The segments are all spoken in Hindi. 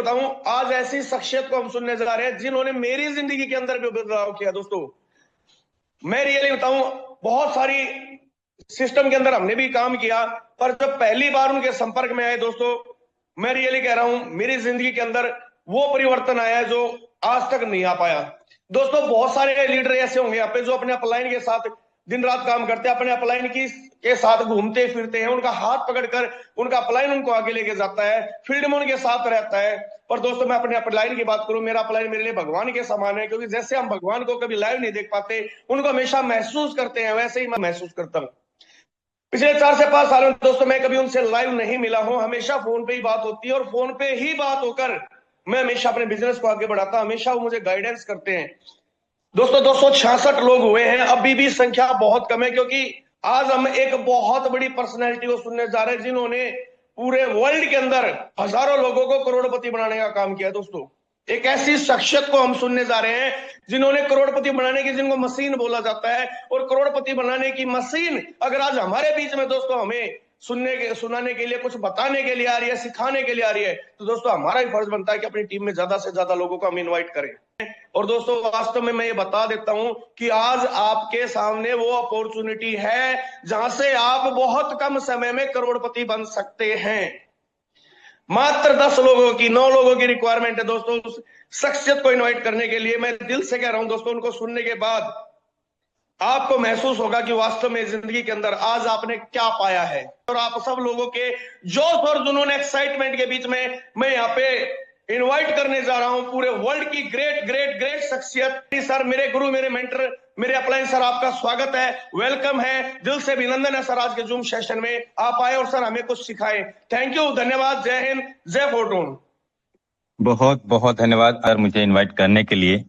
बताऊं, आज ऐसी शख्सियत को हम सुनने जा रहे हैं जिन्होंने मेरी जिंदगी के अंदर भी बदलाव किया। दोस्तों मैं रियली बताऊं, बहुत सारी सिस्टम के अंदर हमने भी काम किया, पर जब पहली बार उनके संपर्क में आए दोस्तों, मैं रियली कह रहा हूं, मेरी जिंदगी के अंदर वो परिवर्तन आया जो आज तक नहीं आ पाया। दोस्तों बहुत सारे लीडर ऐसे होंगे यहाँ पे जो अपने अपलाइन के साथ दिन रात काम करते हैं, अपने अपलाइन की के साथ घूमते फिरते हैं, उनका हाथ पकड़कर उनका अपलाइन उनको आगे लेके जाता है, फील्ड में उनके साथ रहता है। पर दोस्तों मैं अपने अपलाइन की बात करूं, मेरा अपलाइन मेरे लिए भगवान के समान है, क्योंकि जैसे हम भगवान को कभी लाइव नहीं देख पाते, उनको हमेशा महसूस करते हैं, वैसे ही मैं महसूस करता हूं। पिछले 4 से 5 सालों में दोस्तों मैं कभी उनसे लाइव नहीं मिला हूं, हमेशा फोन पे ही बात होती है, और फोन पे ही बात होकर मैं हमेशा अपने बिजनेस को आगे बढ़ाता, हमेशा वो मुझे गाइडेंस करते हैं। दोस्तों 266 लोग हुए हैं, अभी भी संख्या बहुत कम है, क्योंकि आज हम एक बहुत बड़ी पर्सनैलिटी को सुनने जा रहे हैं जिन्होंने पूरे वर्ल्ड के अंदर हजारों लोगों को करोड़पति बनाने का काम किया। दोस्तों एक ऐसी शख्सियत को हम सुनने जा रहे हैं जिन्होंने करोड़पति बनाने की, जिनको मशीन बोला जाता है, और करोड़पति बनाने की मशीन अगर आज हमारे बीच में दोस्तों हमें सुनाने के लिए, कुछ बताने के लिए आ रही है, सिखाने के लिए आ रही है, तो दोस्तों हमारा भी फर्ज बनता है कि अपनी टीम में ज्यादा से ज्यादा लोगों को हम इन्वाइट करें। और दोस्तों वास्तव में मैं ये बता देता हूं कि आज आपके सामने वो अपॉर्चुनिटी है जहां से आप बहुत कम समय में करोड़पति बन सकते हैं। मात्र 10 लोगों की, 9 लोगों की रिक्वायरमेंट है दोस्तों उस शख्सियत को इनवाइट करने के लिए। मैं दिल से कह रहा हूं दोस्तों, उनको सुनने के बाद आपको महसूस होगा कि वास्तव में जिंदगी के अंदर आज आपने क्या पाया है। और आप सब लोगों के जोश और जुनून, एक्साइटमेंट के बीच में मैं यहाँ पे इनवाइट करने जा रहा हूं पूरे वर्ल्ड की ग्रेट ग्रेट ग्रेट शख्सियत। सर मेरे गुरु, मेरे मेंटर, मेरे अपलाइन सर, आपका स्वागत है, वेलकम है, दिल से अभिनंदन है सर। आज के जूम सेशन में आप आए और सर हमें कुछ सिखाए। थैंक यू, धन्यवाद, जय हिंद, जय फोर्टून। बहुत बहुत धन्यवाद सर मुझे इनवाइट करने के लिए,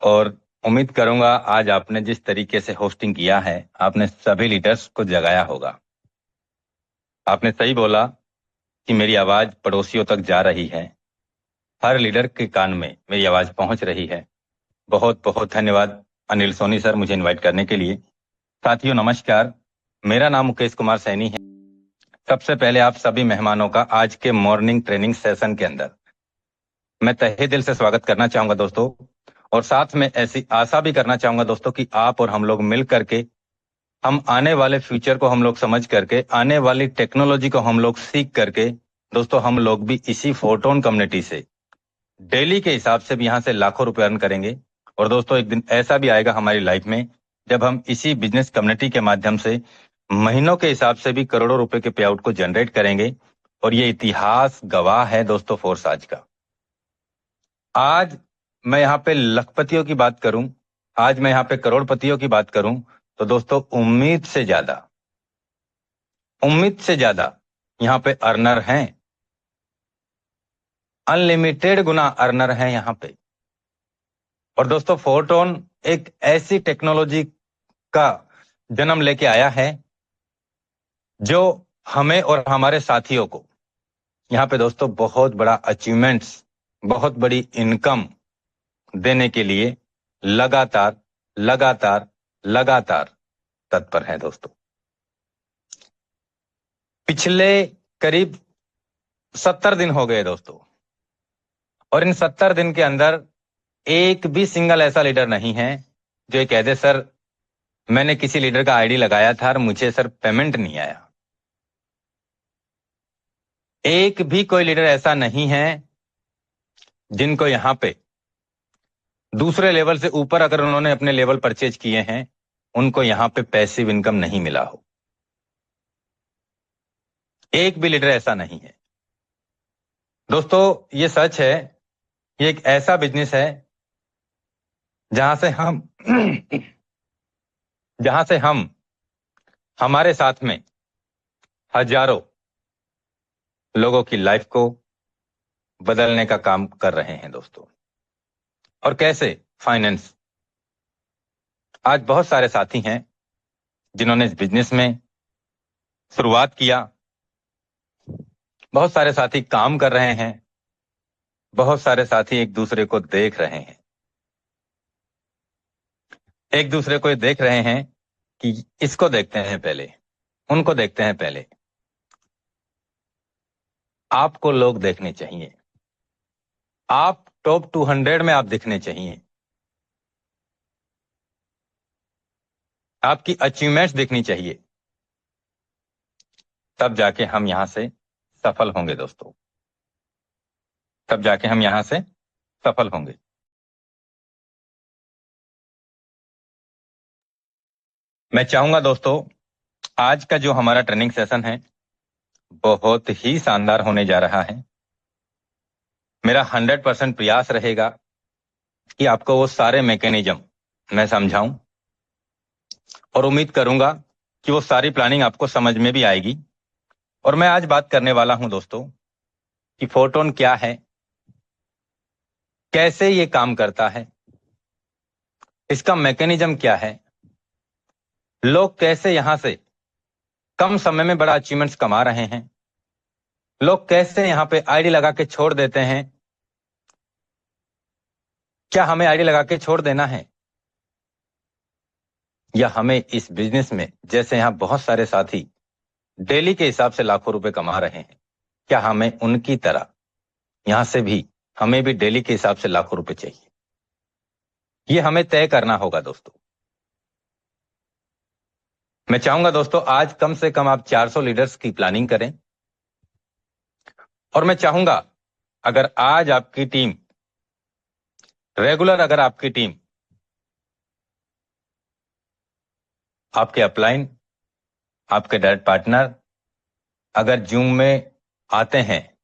और उम्मीद करूंगा आज आपने जिस तरीके से होस्टिंग किया है, आपने सभी लीडर्स को जगाया होगा। आपने सही बोला कि मेरी आवाज पड़ोसियों तक जा रही है, हर लीडर के कान में मेरी आवाज पहुंच रही है। बहुत बहुत धन्यवाद अनिल सोनी सर मुझे इनवाइट करने के लिए। साथियों नमस्कार, मेरा नाम मुकेश कुमार सैनी है। सबसे पहले आप सभी मेहमानों का आज के मॉर्निंग ट्रेनिंग सेशन के अंदर मैं तहे दिल से स्वागत करना चाहूंगा दोस्तों, और साथ में ऐसी आशा भी करना चाहूंगा दोस्तों कि आप और हम लोग मिल करके हम आने वाले फ्यूचर को हम लोग समझ करके, आने वाली टेक्नोलॉजी को हम लोग सीख करके दोस्तों हम लोग भी इसी फोर्टून कम्युनिटी से डेली के हिसाब से भी यहां से लाखों रुपए अर्न करेंगे। और दोस्तों एक दिन ऐसा भी आएगा हमारी लाइफ में जब हम इसी बिजनेस कम्युनिटी के माध्यम से महीनों के हिसाब से भी करोड़ों रुपए के पे आउट को जनरेट करेंगे। और ये इतिहास गवाह है दोस्तों फोर्स आज का। आज मैं यहाँ पे लखपतियों की बात करूं, आज मैं यहाँ पे करोड़पतियों की बात करूं, तो दोस्तों उम्मीद से ज्यादा यहाँ पे अर्नर हैं, अनलिमिटेड गुना अर्नर हैं यहाँ पे। और दोस्तों फोर्टून एक ऐसी टेक्नोलॉजी का जन्म लेके आया है जो हमें और हमारे साथियों को यहाँ पे दोस्तों बहुत बड़ा अचीवमेंट्स, बहुत बड़ी इनकम देने के लिए लगातार लगातार लगातार तत्पर है दोस्तों। पिछले करीब 70 दिन हो गए दोस्तों, और इन 70 दिन के अंदर एक भी सिंगल ऐसा लीडर नहीं है जो ये कह दे सर मैंने किसी लीडर का आईडी लगाया था और मुझे सर पेमेंट नहीं आया। एक भी कोई लीडर ऐसा नहीं है जिनको यहां पे दूसरे लेवल से ऊपर अगर उन्होंने अपने लेवल परचेज किए हैं, उनको यहां पे पैसिव इनकम नहीं मिला हो। एक भी लीडर ऐसा नहीं है दोस्तों। ये सच है, ये एक ऐसा बिजनेस है जहां से हम हमारे साथ में हजारों लोगों की लाइफ को बदलने का काम कर रहे हैं दोस्तों। और कैसे? फाइनेंस। आज बहुत सारे साथी हैं जिन्होंने इस बिजनेस में शुरुआत किया, बहुत सारे साथी काम कर रहे हैं, बहुत सारे साथी एक दूसरे को देख रहे हैं, एक दूसरे को देख रहे हैं कि इसको देखते हैं पहले, उनको देखते हैं पहले। आपको लोग देखने चाहिए, आप टॉप 200 में आप दिखने चाहिए, आपकी अचीवमेंट्स दिखनी चाहिए, तब जाके हम यहां से सफल होंगे दोस्तों, तब जाके हम यहां से सफल होंगे। मैं चाहूंगा दोस्तों, आज का जो हमारा ट्रेनिंग सेशन है बहुत ही शानदार होने जा रहा है। मेरा 100% प्रयास रहेगा कि आपको वो सारे मैकेनिज्म मैं समझाऊं, और उम्मीद करूंगा कि वो सारी प्लानिंग आपको समझ में भी आएगी। और मैं आज बात करने वाला हूं दोस्तों कि फोटोन क्या है, कैसे ये काम करता है, इसका मैकेनिज्म क्या है, लोग कैसे यहां से कम समय में बड़ा अचीवमेंट्स कमा रहे हैं, लोग कैसे यहां पे आईडी लगा के छोड़ देते हैं। क्या हमें आईडी लगा के छोड़ देना है, या हमें इस बिजनेस में, जैसे यहां बहुत सारे साथी डेली के हिसाब से लाखों रुपए कमा रहे हैं, क्या हमें उनकी तरह यहां से भी हमें भी डेली के हिसाब से लाखों रुपए चाहिए? ये हमें तय करना होगा दोस्तों। मैं चाहूंगा दोस्तों आज कम से कम आप 400 लीडर्स की प्लानिंग करें, और मैं चाहूंगा अगर आज आपकी टीम रेगुलर, अगर आपकी टीम आपके अपलाइन, आपके डायरेक्ट पार्टनर अगर जूम में आते हैं,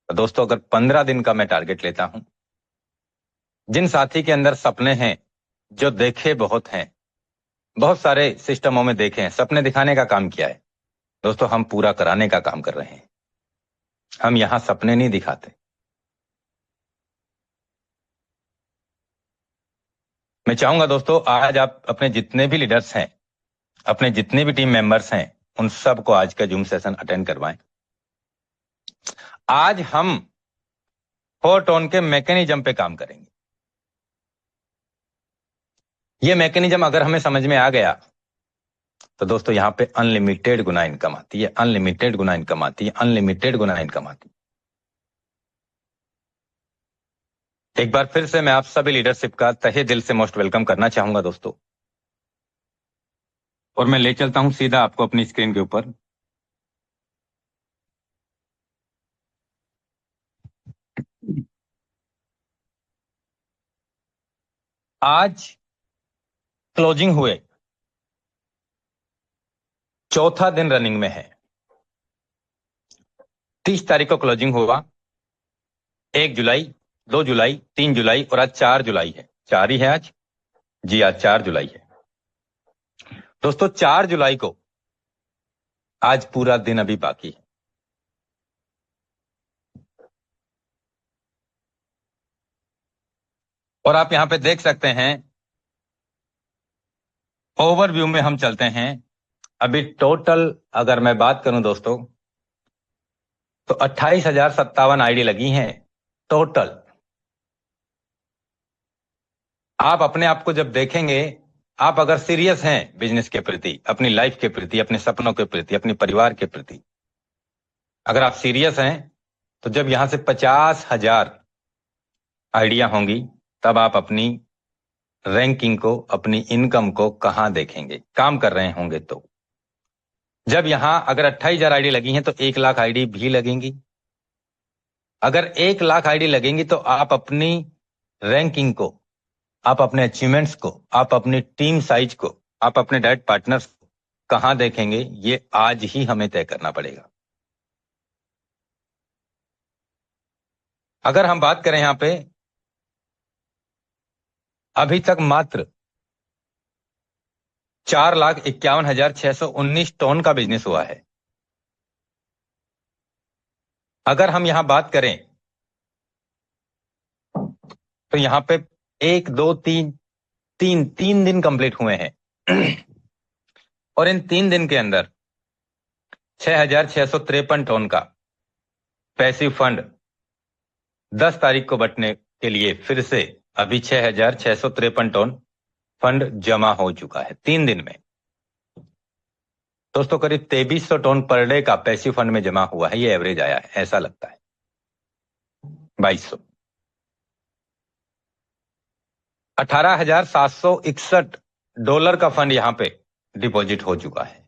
तो दोस्तों अगर 15 दिन का मैं टारगेट लेता हूं, जिन साथी के अंदर सपने हैं, जो देखे बहुत हैं, बहुत सारे सिस्टमों में देखे हैं, सपने दिखाने का काम किया है दोस्तों, हम पूरा कराने का काम कर रहे हैं। हम यहां सपने नहीं दिखाते। मैं चाहूंगा दोस्तों आज आप अपने जितने भी लीडर्स हैं, अपने जितने भी टीम मेंबर्स हैं, उन सबको आज का जूम सेशन अटेंड करवाएं। आज हम 4 टोन के मैकेनिज्म पे काम करेंगे। ये मैकेनिज्म अगर हमें समझ में आ गया तो दोस्तों यहां पे अनलिमिटेड गुना इनकम आती है, अनलिमिटेड गुना इनकम आती है, अनलिमिटेड गुना इनकम आती है। एक बार फिर से मैं आप सभी लीडरशिप का तहे दिल से मोस्ट वेलकम करना चाहूंगा दोस्तों, और मैं ले चलता हूं सीधा आपको अपनी स्क्रीन के ऊपर। आज क्लोजिंग हुए, चौथा दिन रनिंग में है। 30 तारीख को क्लोजिंग हुआ, 1 जुलाई, 2 जुलाई, 3 जुलाई और आज 4 जुलाई है। 4 ही है आज जी, आज 4 जुलाई है दोस्तों। 4 जुलाई को आज पूरा दिन अभी बाकी है। और आप यहां पे देख सकते हैं, ओवरव्यू में हम चलते हैं। अभी टोटल अगर मैं बात करूं दोस्तों, तो 28,057 आईडी लगी हैं टोटल। आप अपने आप को जब देखेंगे, आप अगर सीरियस हैं बिजनेस के प्रति, अपनी लाइफ के प्रति, अपने सपनों के प्रति, अपने परिवार के प्रति, अगर आप सीरियस हैं, तो जब यहां से 50,000 आइडिया होंगी, तब आप अपनी रैंकिंग को, अपनी इनकम को कहां देखेंगे? काम कर रहे होंगे तो। जब यहां अगर 28,000 आईडी लगी हैं, तो 1 लाख आईडी भी लगेंगी। अगर 1 लाख आईडी लगेंगी, तो आप अपनी रैंकिंग को, आप अपने अचीवमेंट्स को, आप अपनी टीम साइज को, आप अपने डायरेक्ट पार्टनर्स को कहां देखेंगे? ये आज ही हमें तय करना पड़ेगा। अगर हम बात करें यहां पे, अभी तक मात्र 4,51,619 टन का बिजनेस हुआ है। अगर हम यहां बात करें तो यहां पे 1, 2, 3 दिन कंप्लीट हुए हैं और इन 3 दिन के अंदर 6,653 टन का पैसिव फंड 10 तारीख को बंटने के लिए फिर से अभी 6,653 टन फंड जमा हो चुका है 3 दिन में। दोस्तों करीब 2300 टन पर डे का पैसिव फंड में जमा हुआ है, ये एवरेज आया है, ऐसा लगता है 2200। 18,761 डॉलर का फंड यहां पे डिपॉजिट हो चुका है।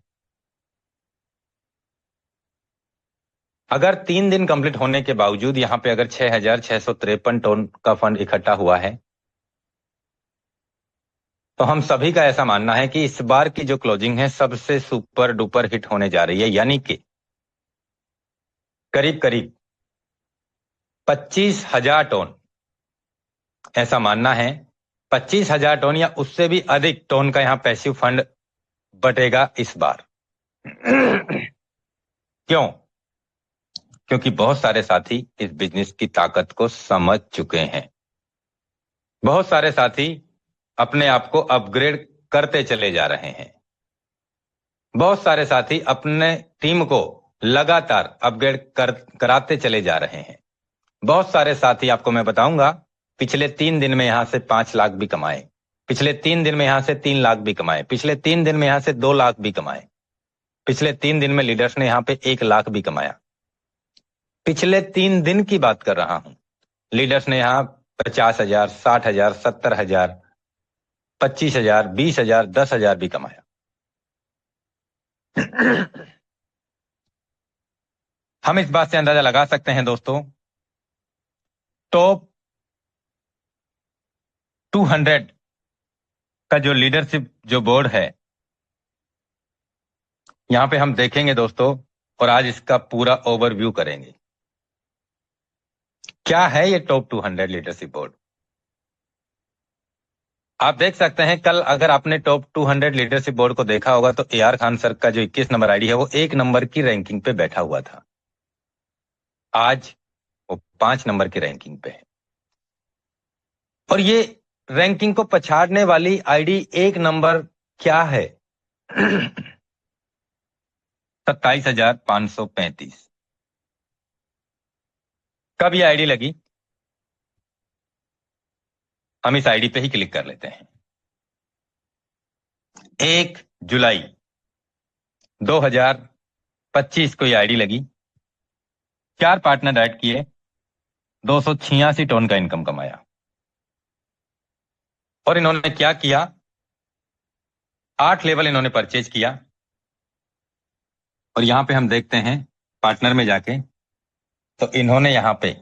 अगर 3 दिन कंप्लीट होने के बावजूद यहां पे अगर 6,653 टन का फंड इकट्ठा हुआ है, तो हम सभी का ऐसा मानना है कि इस बार की जो क्लोजिंग है सबसे सुपर डुपर हिट होने जा रही है, यानी कि करीब करीब 25,000 टन, ऐसा मानना है 25,000 टन या उससे भी अधिक टन का यहां पैसिव फंड बटेगा इस बार। क्यों? क्योंकि बहुत सारे साथी इस बिजनेस की ताकत को समझ चुके हैं। बहुत सारे साथी अपने आप को अपग्रेड करते चले जा रहे हैं। बहुत सारे साथी अपने टीम को लगातार अपग्रेड कराते चले जा रहे हैं। बहुत सारे साथी, आपको मैं बताऊंगा, पिछले 3 दिन में यहां से 5 लाख भी कमाए, पिछले 3 दिन में यहां से 3 लाख भी कमाए, पिछले 3 दिन में यहां से 2 लाख भी कमाए, पिछले 3 दिन में लीडर्स ने यहां पे 1 लाख भी कमाया। पिछले 3 दिन की बात कर रहा हूं, लीडर्स ने यहां 50,000, 60,000, 70,000, 25,000, 20,000, 10,000 भी कमाया। हम इस बात से अंदाजा लगा सकते हैं दोस्तों, टॉप 200 का जो लीडरशिप जो बोर्ड है, यहां पे हम देखेंगे दोस्तों, और आज इसका पूरा ओवरव्यू करेंगे। क्या है ये टॉप 200 लीडरशिप बोर्ड? आप देख सकते हैं, कल अगर आपने टॉप 200 लीडरशिप बोर्ड को देखा होगा तो AR खान सर का जो 21 नंबर आईडी है वो 1 नंबर की रैंकिंग पे बैठा हुआ था। आज वो 5 नंबर की रैंकिंग पे है, और ये रैंकिंग को पछाड़ने वाली आईडी 1 नंबर क्या है? 27,535। कब ये आईडी लगी? हम इस आईडी पे ही क्लिक कर लेते हैं। 1 जुलाई 2025 को ये आईडी लगी। 4 पार्टनर ऐड किए, 286 टन का इनकम कमाया। और इन्होंने क्या किया? 8 लेवल इन्होंने परचेज किया। और यहां पे हम देखते हैं पार्टनर में जाके, तो इन्होंने यहां पे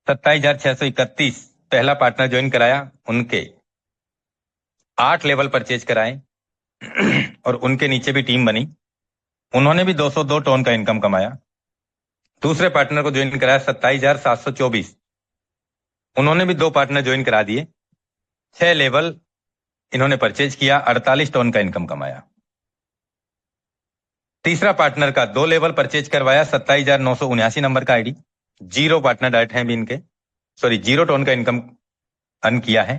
27,631 पहला पार्टनर ज्वाइन कराया, उनके 8 लेवल परचेज कराए और उनके नीचे भी टीम बनी, उन्होंने भी 202 टन का इनकम कमाया। दूसरे पार्टनर को ज्वाइन कराया 27,724, उन्होंने भी 2 पार्टनर ज्वाइन करा दिए, 6 लेवल इन्होंने परचेज किया, 48 टन का इनकम कमाया। तीसरा पार्टनर का 2 लेवल परचेज करवाया, 27,979 नंबर का आईडी, 0 पार्टनर डायरेक्ट हैं भी इनके, 0 टन का इनकम अर्न किया है,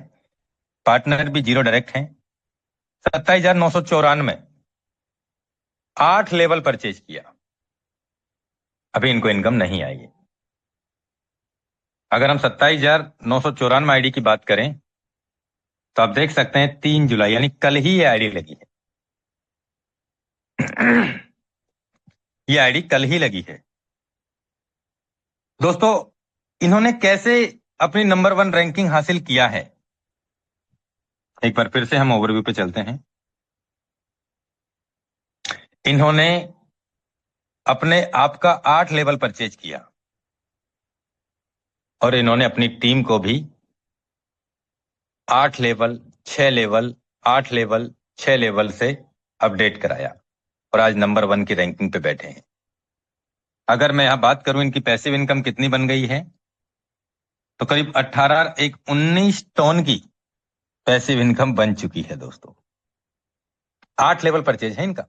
पार्टनर भी 0 डायरेक्ट हैं। 27,994 8 लेवल परचेज किया, अभी इनको इनकम नहीं आई है। अगर हम 27,994 आईडी की बात करें तो आप देख सकते हैं 3 जुलाई यानी कल ही ये आईडी लगी है। ये आईडी कल ही लगी है दोस्तों। इन्होंने कैसे अपनी नंबर 1 रैंकिंग हासिल किया है, एक बार फिर से हम ओवरव्यू पे चलते हैं। इन्होंने अपने आप का 8 लेवल परचेज किया और इन्होंने अपनी टीम को भी 8 लेवल, 6 लेवल, 8 लेवल, 6 लेवल से अपडेट कराया और आज नंबर 1 की रैंकिंग पे बैठे हैं। अगर मैं यहां बात करूं इनकी पैसिव इनकम कितनी बन गई है, तो करीब 19 टन की पैसिव इनकम बन चुकी है दोस्तों। 8 लेवल परचेज है इनका,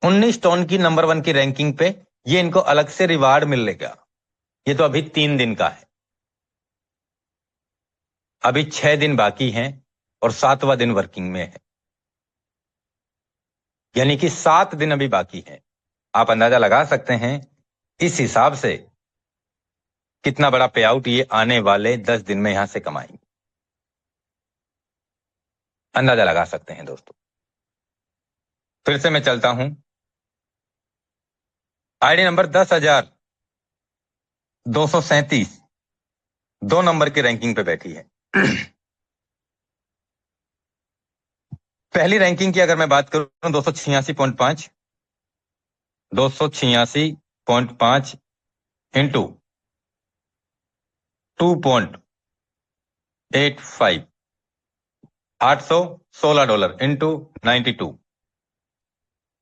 19 टन की नंबर 1 की रैंकिंग पे ये इनको अलग से रिवार्ड मिलेगा। ये तो अभी 3 दिन का है, अभी 6 दिन बाकी हैं और 7वां दिन वर्किंग में है, यानी कि 7 दिन अभी बाकी है। आप अंदाजा लगा सकते हैं इस हिसाब से कितना बड़ा पे आउट ये आने वाले 10 दिन में यहां से कमाएंगे, अंदाजा लगा सकते हैं दोस्तों। फिर से मैं चलता हूं। आईडी नंबर 10,237 2 नंबर की रैंकिंग पे बैठी है। पहली रैंकिंग की अगर मैं बात करूं 286.5 286.5 इंटू 2.85 $816 इंटू 92।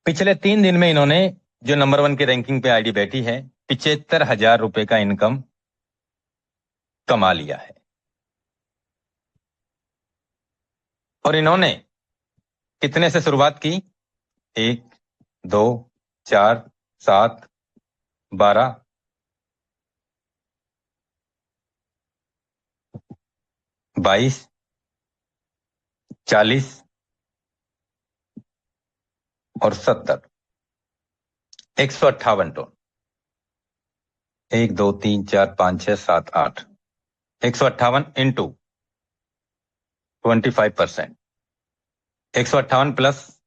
पिछले 3 दिन में इन्होंने जो नंबर 1 की रैंकिंग पे आईडी बैठी है 75,000 रुपए का इनकम कमा लिया है। और इन्होंने कितने से शुरुआत की? 1 2 4 7 12 22 40 और 70 158 ton. 1 2 3 4 5 6 7 8 158 into 25%। 158 plus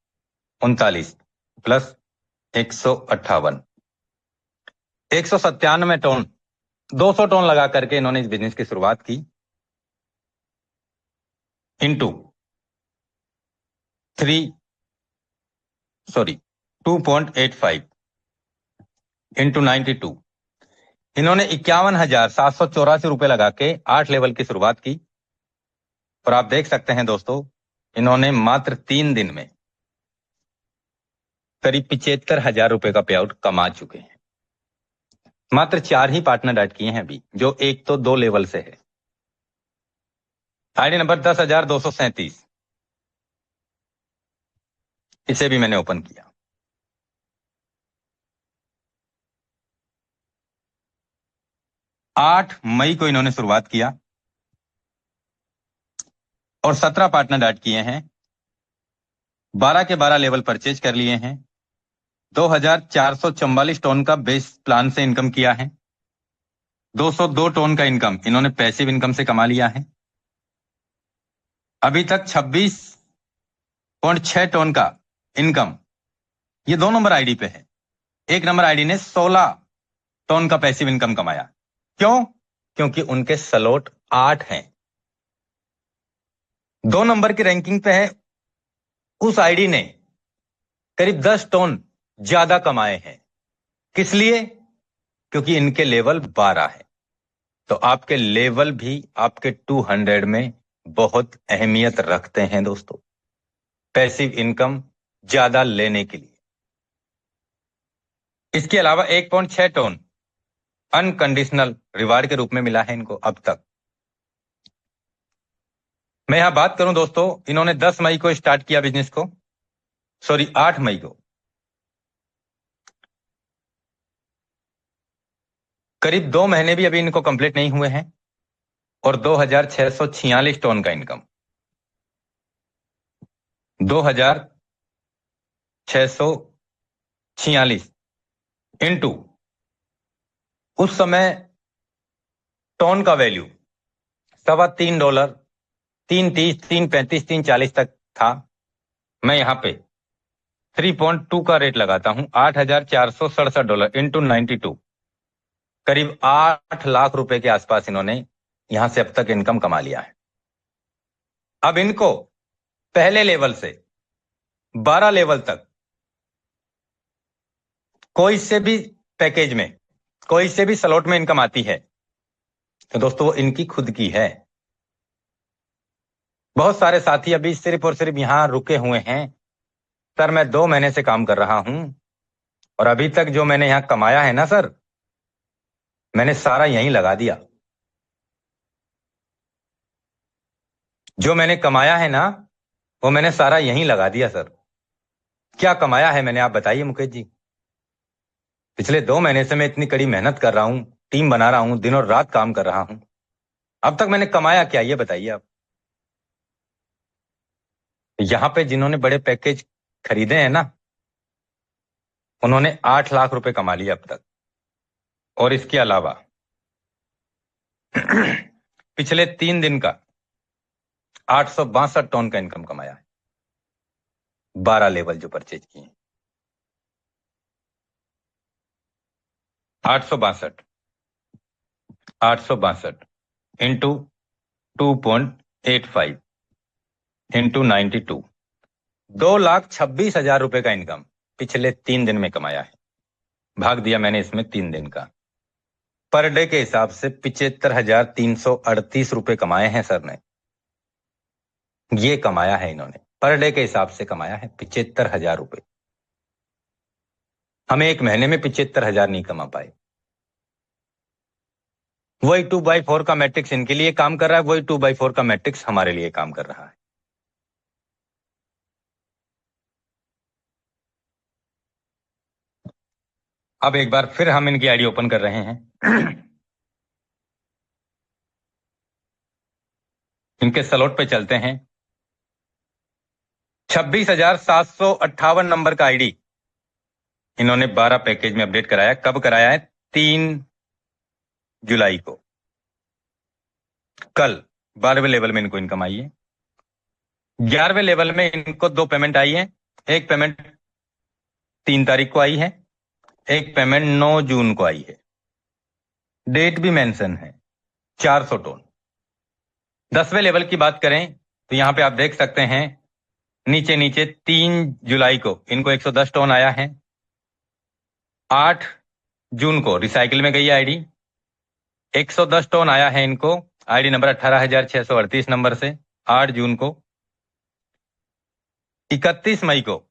39 plus 158 197 ton 200 ton लगा करके इन्होंने इस बिजनेस की शुरुआत की। Into 2.85 into 92। इन्होंने 51,784 रुपए लगा के 8 लेवल की शुरुआत की। और आप देख सकते हैं दोस्तों, इन्होंने मात्र 3 दिन में करीब 75,000 रुपए का पे आउट कमा चुके हैं। मात्र 4 ही पार्टनर ऐड किए हैं अभी, जो 1 तो 2 लेवल से है। आईडी नंबर 10,237 इसे भी मैंने ओपन किया। 8 मई को इन्होंने शुरुआत किया और 17 पार्टनर ऐड किए हैं। 12 के 12 लेवल परचेज कर लिए हैं। 2,444 टन का बेस प्लान से इनकम किया है। 202 टन का इनकम इन्होंने पैसिव इनकम से कमा लिया है। अभी तक 26.6 टन का इनकम ये 2 नंबर आईडी पे है। 1 नंबर आईडी ने 16 टन का पैसिव इनकम कमाया। क्यों? क्योंकि उनके स्लॉट 8 हैं। 2 नंबर की रैंकिंग पे है उस आईडी ने करीब 10 टन ज्यादा कमाए हैं। किस लिए? क्योंकि इनके लेवल 12 है। तो आपके लेवल भी आपके 200 में बहुत अहमियत रखते हैं दोस्तों, पैसिव इनकम ज्यादा लेने के लिए। इसके अलावा 1.6 टन अनकंडीशनल रिवार्ड के रूप में मिला है इनको अब तक। मैं यहां बात करूं दोस्तों, इन्होंने 10 मई को स्टार्ट किया बिजनेस को, 8 मई को। करीब 2 महीने भी अभी इनको कंप्लीट नहीं हुए हैं और 2,646 टन का इनकम। 2,646 इंटू उस समय टन का वैल्यू $3.25 3.30 3.35 3.40 तक था। मैं यहां पे 3.2 का रेट लगाता हूं, $8,467 इंटू 92, करीब 8 लाख रुपए के आसपास इन्होंने यहां से अब तक इनकम कमा लिया है। अब इनको पहले लेवल से 12 लेवल तक कोई से भी पैकेज में, कोई से भी स्लॉट में इनकम आती है तो दोस्तों वो इनकी खुद की है। बहुत सारे साथी अभी सिर्फ और सिर्फ यहां रुके हुए हैं, सर मैं 2 महीने से काम कर रहा हूं और अभी तक जो मैंने यहां कमाया है ना सर, मैंने सारा यहीं लगा दिया। जो मैंने कमाया है ना, वो मैंने सारा यहीं लगा दिया सर। क्या कमाया है मैंने, आप बताइए मुकेश जी। पिछले 2 महीने से मैं इतनी कड़ी मेहनत कर रहा हूं, टीम बना रहा हूं, दिन और रात काम कर रहा हूं, अब तक मैंने कमाया क्या, ये बताइए आप। यहां पे जिन्होंने बड़े पैकेज खरीदे हैं ना, उन्होंने 8 लाख रुपए कमा लिए अब तक। और इसके अलावा पिछले 3 दिन का 862 टन का इनकम कमाया है। 12 लेवल जो परचेज किए, 862 इंटू 2.85 इंटू 92, 2,26,000 रुपए का इनकम पिछले 3 दिन में कमाया है। भाग दिया मैंने इसमें 3 दिन का, पर डे के हिसाब से 75,338 रुपए कमाए हैं सर ने। ये कमाया है इन्होंने, पर डे के हिसाब से कमाया है 75,000 रुपए। हम एक महीने में 75,000 नहीं कमा पाए। वही 2/4 का मैट्रिक्स इनके लिए काम कर रहा है, वही 2/4 का मैट्रिक्स हमारे लिए काम कर रहा है। अब एक बार फिर हम इनकी आईडी ओपन कर रहे हैं। इनके स्लॉट पे चलते हैं। 26,758 नंबर का आईडी इन्होंने 12 पैकेज में अपडेट कराया। कब कराया है? 3 जुलाई को। कल 12वें लेवल में इनको इनकम आई है। 11वें लेवल में इनको 2 पेमेंट आई है। एक पेमेंट 3 तारीख को आई है, एक पेमेंट 9 जून को आई है। डेट भी मेंशन है, 400 टोन। 10वें लेवल की बात करें तो यहां पे आप देख सकते हैं नीचे नीचे 3 जुलाई को इनको 110 टोन आया है। 8 जून को रिसाइकिल में गई आईडी, 110 टोन आया है इनको, आईडी नंबर 18,638 नंबर से 8 जून को। 31 मई को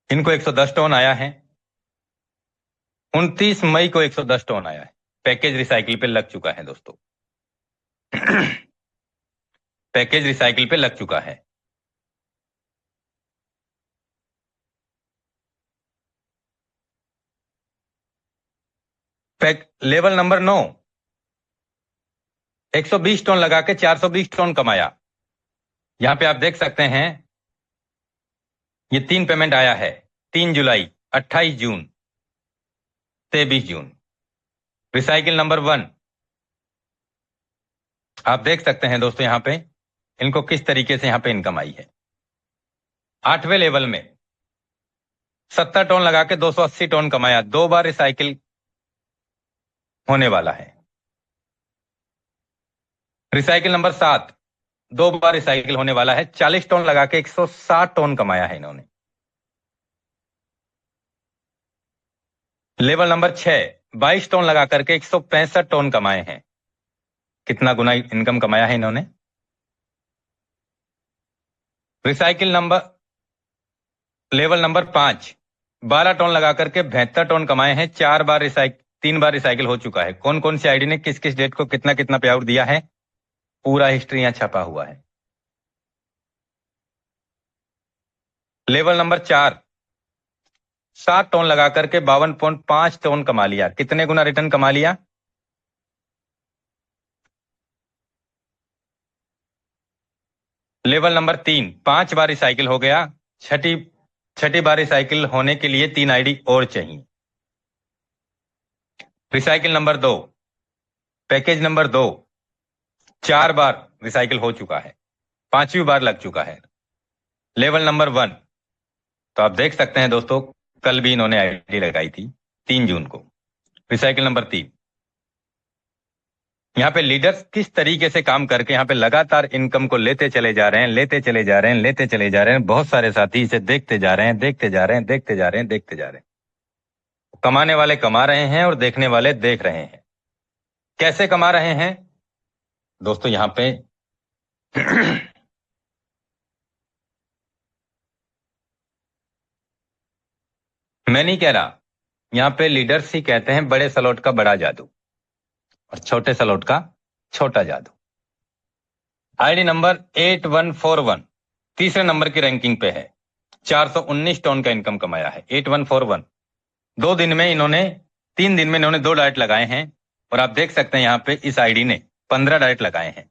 इनको 110 टोन आया है। 29 मई को 110 टोन आया है। पैकेज रिसाइकिल पे लग चुका है दोस्तों। पैकेज रिसाइकिल पे लग चुका है। लेवल नंबर 9 120 टोन लगा के 420 टोन कमाया। यहां पे आप देख सकते हैं ये 3 पेमेंट आया है, 3 जुलाई, 28 जून, 23 जून। रिसाइकिल नंबर 1 आप देख सकते हैं दोस्तों यहां पे इनको किस तरीके से यहां पे इनकम आई है। 8वें लेवल में 70 टोन लगा के 280 टोन कमाया। 2 बार रिसाइकिल होने वाला है। रिसाइकिल नंबर 7 2 बार रिसाइकिल होने वाला है। 40 टोन लगा के 160 टोन कमाया है इन्होंने। लेवल नंबर 6 22 टोन लगा करके 165 टोन कमाए हैं। कितना गुना इनकम कमाया है इन्होंने। Recycle number level number 5 12 tone लगा करके 72 टोन कमाए हैं। 3 बार रिसाइकिल हो चुका है। कौन कौन सी आईडी ने किस किस डेट को कितना कितना पे आउट दिया है, पूरा हिस्ट्री यहां छपा हुआ है। लेवल नंबर 4 7 टोन लगा करके 52.5 टोन कमा लिया। कितने गुना रिटर्न कमा लिया? लेवल नंबर 3 5 बार रिसाइकिल हो गया। छठी बार रिसाइकिल होने के लिए 3 आईडी और चाहिए। रिसाइकिल नंबर 2 पैकेज नंबर 2 4 बार रिसाइकिल हो चुका है, 5वीं बार लग चुका है। लेवल नंबर 1 तो आप देख सकते हैं दोस्तों कल भी इन्होंने आईडी लगाई थी 3 जून को। रिसाइकिल नंबर 3 यहां पे लीडर्स किस तरीके से काम करके यहां पे लगातार इनकम को लेते चले जा रहे हैं, लेते चले जा रहे हैं, लेते चले जा रहे हैं। बहुत सारे साथी इसे देखते जा रहे हैं, देखते जा रहे हैं, देखते जा रहे हैं, देखते जा रहे हैं। कमाने वाले कमा रहे हैं और देखने वाले देख रहे हैं। कैसे कमा रहे हैं दोस्तों? यहां पे मैं नहीं कह रहा, यहां पे लीडर्स ही कहते हैं बड़े स्लॉट का बड़ा जादू और छोटे स्लॉट का छोटा जादू। आईडी नंबर 8141 तीसरे नंबर की रैंकिंग पे है। 419 टोन का इनकम कमाया है। 8141 3 दिन में इन्होंने 2 डाइट लगाए हैं और आप देख सकते हैं यहां पे इस आईडी ने 15 डाइट लगाए हैं।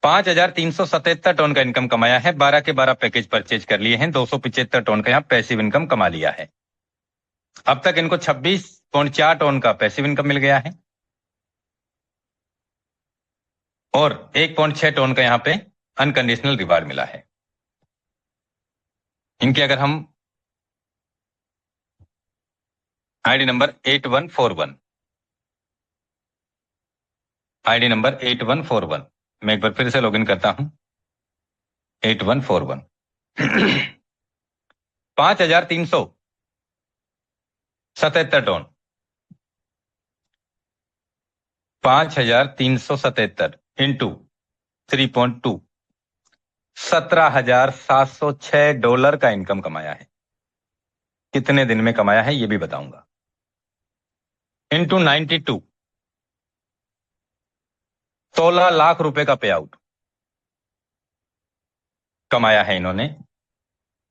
5,377 टोन का इनकम कमाया है। 12 के 12 पैकेज परचेज कर लिए हैं। 275 टोन का यहां पैसिव इनकम कमा लिया है। अब तक इनको 26.4 टोन का पैसिव इनकम मिल गया है और 1.6 टोन का यहां पे अनकंडीशनल रिवार्ड मिला है। इनके अगर हम आईडी नंबर 8141, आईडी नंबर 8141, मैं एक बार फिर से लॉगिन करता हूं। 8141 5377 टन, 5377 इंटू 3.2, $17,706 का इनकम कमाया है। कितने दिन में कमाया है ये भी बताऊंगा। इंटू 92, 16 लाख रुपए का पे आउट कमाया है इन्होंने।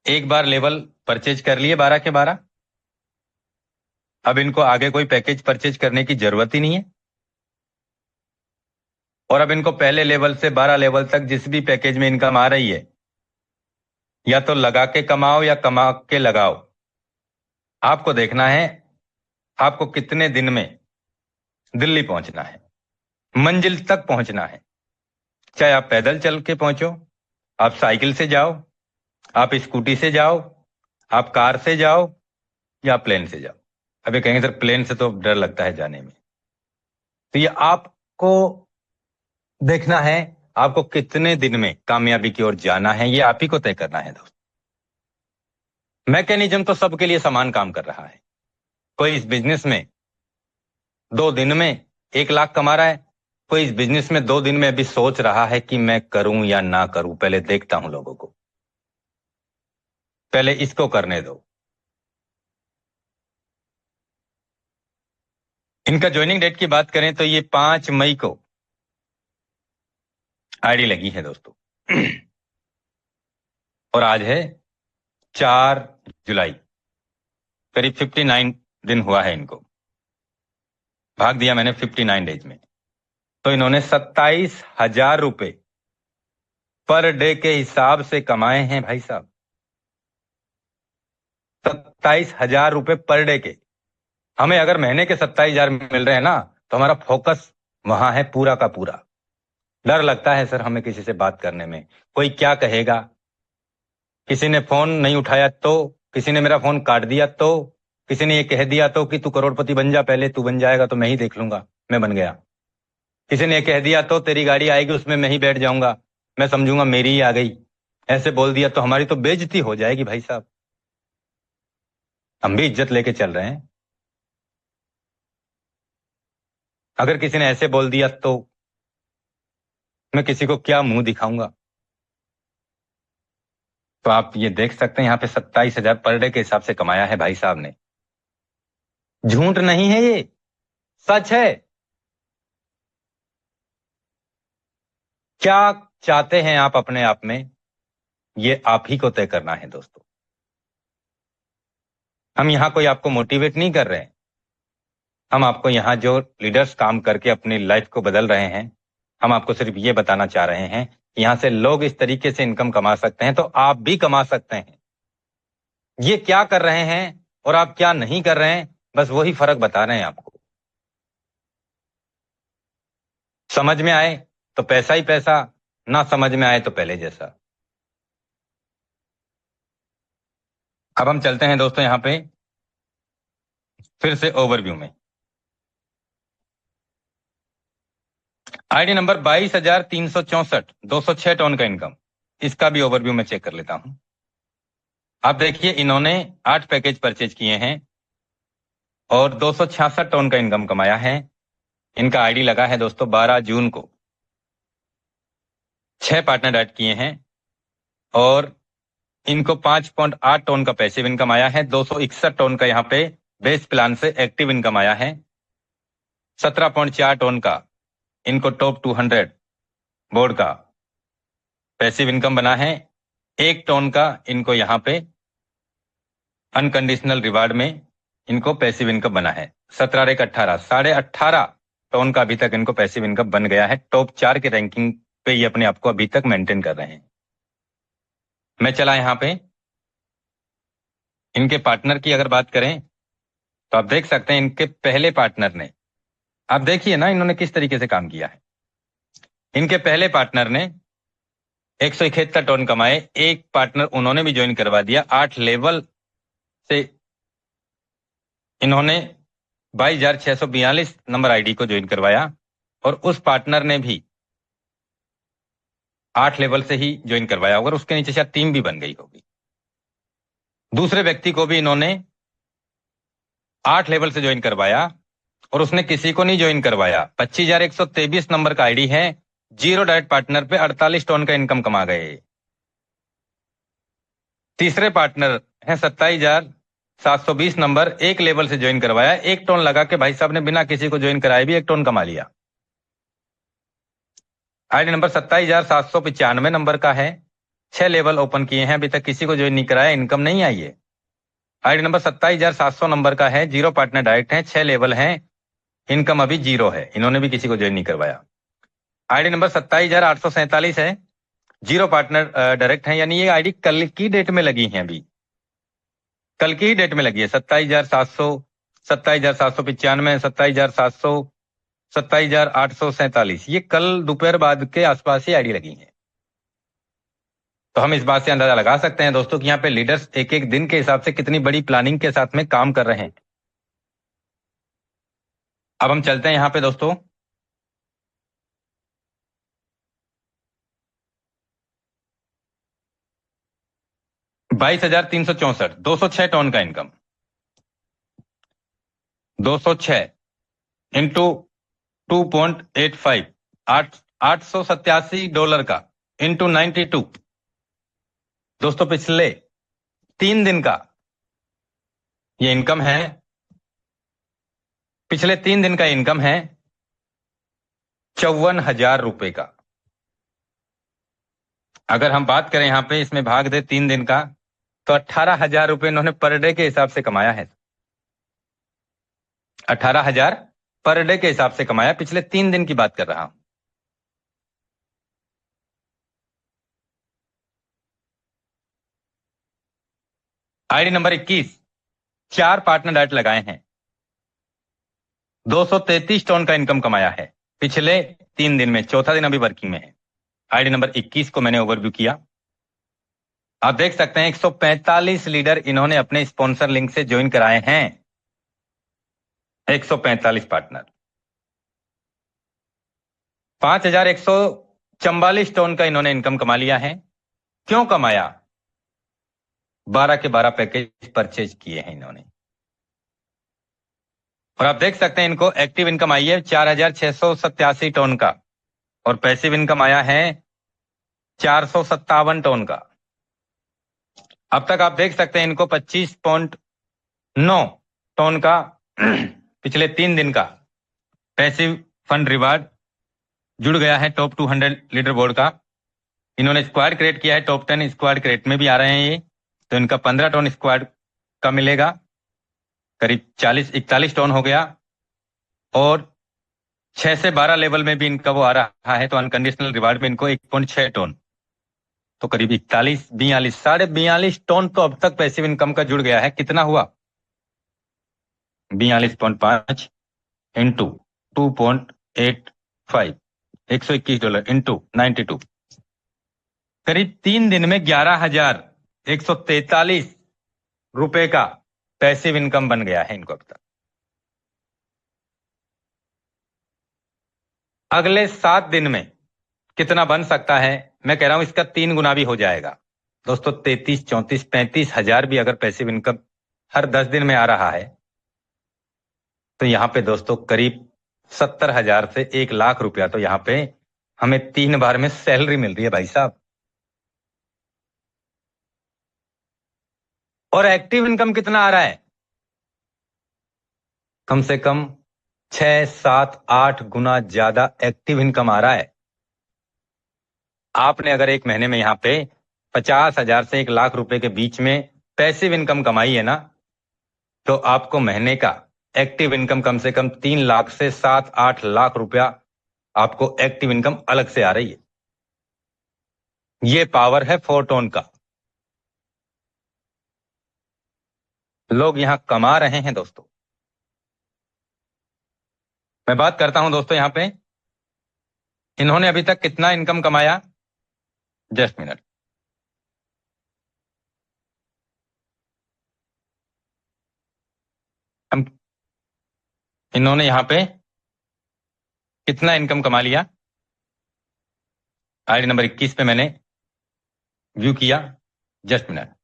एक बार लेवल परचेज कर लिए 12 के 12, अब इनको आगे कोई पैकेज परचेज करने की जरूरत ही नहीं है। और अब इनको पहले लेवल से 12 लेवल तक जिस भी पैकेज में इनकम आ रही है, या तो लगा के कमाओ या कमा के लगाओ। आपको देखना है आपको कितने दिन में दिल्ली पहुंचना है, मंजिल तक पहुंचना है। चाहे आप पैदल चल के पहुंचो, आप साइकिल से जाओ, आप स्कूटी से जाओ, आप कार से जाओ या प्लेन से जाओ। अभी कहेंगे सर प्लेन से तो डर लगता है जाने में। तो ये आपको देखना है आपको कितने दिन में कामयाबी की ओर जाना है, ये आप ही को तय करना है दोस्त। मैकेनिज्म तो सबके लिए समान काम कर रहा है। कोई इस बिजनेस में 2 दिन में 1 लाख कमा रहा है, कोई इस बिजनेस में 2 दिन में अभी सोच रहा है कि मैं करूं या ना करूं, पहले देखता हूं लोगों को, पहले इसको करने दो। इनका ज्वाइनिंग डेट की बात करें तो ये 5 मई को आईडी लगी है दोस्तों और आज है 4 जुलाई, करीब 59 दिन हुआ है इनको, भाग दिया मैंने 59 डेज में। तो इन्होंने 27,000 रुपए पर डे के हिसाब से कमाए हैं भाई साहब। 27,000 रुपए पर डे के। हमें अगर महीने के 27,000 मिल रहे हैं ना, तो हमारा फोकस वहां है पूरा का पूरा। डर लगता है सर हमें किसी से बात करने में, कोई क्या कहेगा, किसी ने फोन नहीं उठाया तो, किसी ने मेरा फोन काट दिया तो, किसी ने ये कह दिया तो कि तू करोड़पति बन जा, पहले तू बन जाएगा तो मैं ही देख लूंगा, मैं बन गया। किसी ने कह दिया तो तेरी गाड़ी आएगी उसमें मैं ही बैठ जाऊंगा, मैं समझूंगा मेरी ही आ गई। ऐसे बोल दिया तो हमारी तो बेइज्जती हो जाएगी भाई साहब। हम भी इज्जत लेके चल रहे हैं, अगर किसी ने ऐसे बोल दिया तो मैं किसी को क्या मुंह दिखाऊंगा। तो आप ये देख सकते हैं यहां पे 27,000 पर डे के हिसाब से कमाया है भाई साहब ने। झूठ नहीं है ये, सच है। क्या चाहते हैं आप अपने आप में, ये आप ही को तय करना है दोस्तों। हम यहां कोई आपको मोटिवेट नहीं कर रहे हैं, हम आपको यहां जो लीडर्स काम करके अपनी लाइफ को बदल रहे हैं, हम आपको सिर्फ ये बताना चाह रहे हैं कि यहां से लोग इस तरीके से इनकम कमा सकते हैं तो आप भी कमा सकते हैं। ये क्या कर रहे हैं और आप क्या नहीं कर रहे हैं, बस वही फर्क बता रहे हैं आपको। समझ में आए तो पैसा ही पैसा, ना समझ में आए तो पहले जैसा। अब हम चलते हैं दोस्तों यहां पे फिर से ओवरव्यू में। आईडी नंबर 22,364, 206 टन का इनकम, इसका भी ओवरव्यू में चेक कर लेता हूं। आप देखिए इन्होंने 8 पैकेज परचेज किए हैं और 266 टन का इनकम कमाया है। इनका आईडी लगा है दोस्तों 12 जून को। 6 पार्टनर ऐड किए हैं और इनको 5.8 टन का पैसिव इनकम आया है। 261 टन का यहाँ पे बेस प्लान से एक्टिव इनकम आया है। 17.4 टन का इनको टॉप 200 बोर्ड का पैसिव इनकम बना है। 1 टन का इनको यहाँ पे अनकंडीशनल रिवार्ड में इनको पैसिव इनकम बना है। 17 एक 18, 18.5 टन का अभी तक इनको पैसिव इनकम बन गया है। टॉप 4 के रैंकिंग पे ये अपने आप को अभी तक मेंटेन कर रहे हैं। मैं चला यहां पे इनके पार्टनर की अगर बात करें तो आप देख सकते हैं इनके पहले पार्टनर ने, आप देखिए ना इन्होंने किस तरीके से काम किया है। इनके पहले पार्टनर ने 171 टन कमाए। एक पार्टनर उन्होंने भी ज्वाइन करवा दिया। 8 लेवल से इन्होंने 22,642 नंबर आईडी को ज्वाइन करवाया और उस पार्टनर ने भी 8 लेवल से ही ज्वाइन करवाया होगा, उसके नीचे शायद टीम भी बन गई होगी। दूसरे व्यक्ति को भी इन्होंने 8 लेवल से ज्वाइन करवाया और उसने किसी को नहीं ज्वाइन करवाया। 25,123 नंबर का आईडी है, जीरो डायरेक्ट पार्टनर पे 48 टन का इनकम कमा गए। तीसरे पार्टनर है 27,720 नंबर, 1 लेवल से ज्वाइन करवाया। 1 टन लगा के भाई साहब ने बिना किसी को ज्वाइन कराए भी 1 टन कमा लिया। आईडी नंबर 27,795 नंबर का है, 6 लेवल ओपन किए हैं, अभी तक किसी को ज्वाइन नहीं कराया, इनकम नहीं आई है। आईडी नंबर 27,700 नंबर का है, 0 पार्टनर डायरेक्ट है, 6 लेवल हैं, इनकम अभी 0 है, इन्होंने भी किसी को ज्वाइन नहीं करवाया। आईडी नंबर 27,847 है, 0 पार्टनर डायरेक्ट है, यानी ये आईडी कल की डेट में लगी है, अभी कल की ही डेट में लगी है। 27,700, 27,795, 27,700, 27,847, ये कल दोपहर बाद के आसपास ही आईडी लगी है। तो हम इस बात से अंदाजा लगा सकते हैं दोस्तों कि यहाँ पे लीडर्स एक एक दिन के हिसाब से कितनी बड़ी प्लानिंग के साथ में काम कर रहे हैं। अब हम चलते हैं यहाँ पे दोस्तों, $22,364, 206 टन का इनकम, 206 इंटू 2.85, $887 का इंटू 92। दोस्तों पिछले 3 दिन का ये इनकम है, पिछले 3 दिन का इनकम है 54,000 रुपए का। अगर हम बात करें यहाँ पे, इसमें भाग दे 3 दिन का, तो 18,000 रुपए इन्होंने पर डे के हिसाब से कमाया है। 18,000 पर डे के हिसाब से कमाया, पिछले 3 दिन की बात कर रहा हूं। आईडी नंबर 21, 4 पार्टनर डायरेक्ट लगाए हैं, 233 टन का इनकम कमाया है पिछले 3 दिन में, चौथा दिन अभी वर्किंग में है। आईडी नंबर 21 को मैंने ओवरव्यू किया, आप देख सकते हैं 145 लीडर इन्होंने अपने स्पॉन्सर लिंक से ज्वाइन कराए हैं, 145 पार्टनर। 5,144 टन का इन्होंने इनकम कमा लिया है। क्यों कमाया? 12 के 12 पैकेज परचेज किए हैं इन्होंने। और आप देख सकते हैं इनको एक्टिव इनकम आई है 4,687 टन का और पैसिव इनकम आया है 457 टन का। अब तक आप देख सकते हैं इनको 25.9 टन का पिछले 3 दिन का पैसिव फंड रिवार्ड जुड़ गया है टॉप 200 लीडर बोर्ड का। इन्होंने स्क्वाड क्रिएट किया है, टॉप 10 स्क्वाड क्रिएट में भी आ रहे हैं ये, तो इनका 15 टन स्क्वाड का मिलेगा, करीब 41 टन हो गया। और 6 से 12 लेवल में भी इनका वो आ रहा है, तो अनकंडीशनल रिवार्ड में इनको 1.6 टन, तो करीब 41, 42, 42.5 टन तो अब तक पैसिव इनकम का जुड़ गया है। कितना हुआ? 42.5 इंटू 2.85, $121 इंटू 92, करीब 3 दिन में 11,143 रुपए का पैसिव इनकम बन गया है इनको अब तक। अगले 7 दिन में कितना बन सकता है? मैं कह रहा हूं इसका 3 गुना भी हो जाएगा दोस्तों। 33, 34, 35 हजार भी अगर पैसिव इनकम हर 10 दिन में आ रहा है, तो यहां पे दोस्तों करीब 70,000 से 1,00,000 रुपया तो यहां पे हमें 3 बार में सैलरी मिल रही है भाई साहब। और एक्टिव इनकम कितना आ रहा है? कम से कम 6, 7, 8 गुना ज्यादा एक्टिव इनकम आ रहा है। आपने अगर एक महीने में यहां पे 50,000 से 1,00,000 रुपए के बीच में पैसिव इनकम कमाई है ना, तो आपको महीने का एक्टिव इनकम कम से कम 3 लाख से 7-8 लाख रुपया आपको एक्टिव इनकम अलग से आ रही है। ये पावर है 4 टन का। लोग यहां कमा रहे हैं दोस्तों। मैं बात करता हूं दोस्तों यहां पे इन्होंने अभी तक कितना इनकम कमाया। Just minute. हम इन्होंने यहां पे कितना इनकम कमा लिया, आईडी नंबर 21 पे मैंने व्यू किया, जस्ट मिनट।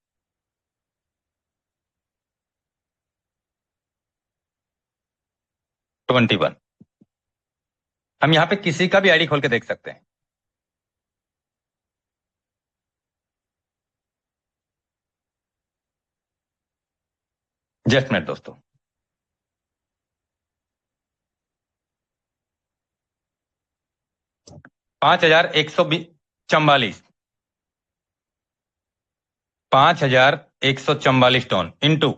21। हम यहां पे किसी का भी आईडी खोल के देख सकते हैं। जस्ट मिनट दोस्तों। 5144 5144 टन इंटू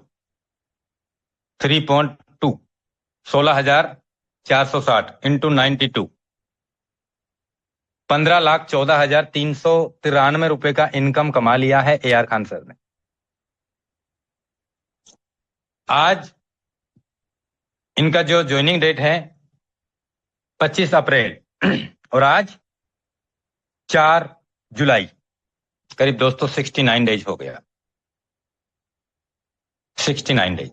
3.2 16,460 इंटू 92 15,14,393 रुपए का इनकम कमा लिया है AR खान सर ने। आज इनका जो ज्वाइनिंग डेट है 25 अप्रैल और आज 4 जुलाई, करीब दोस्तों 69 डेज हो गया। 69 डेज,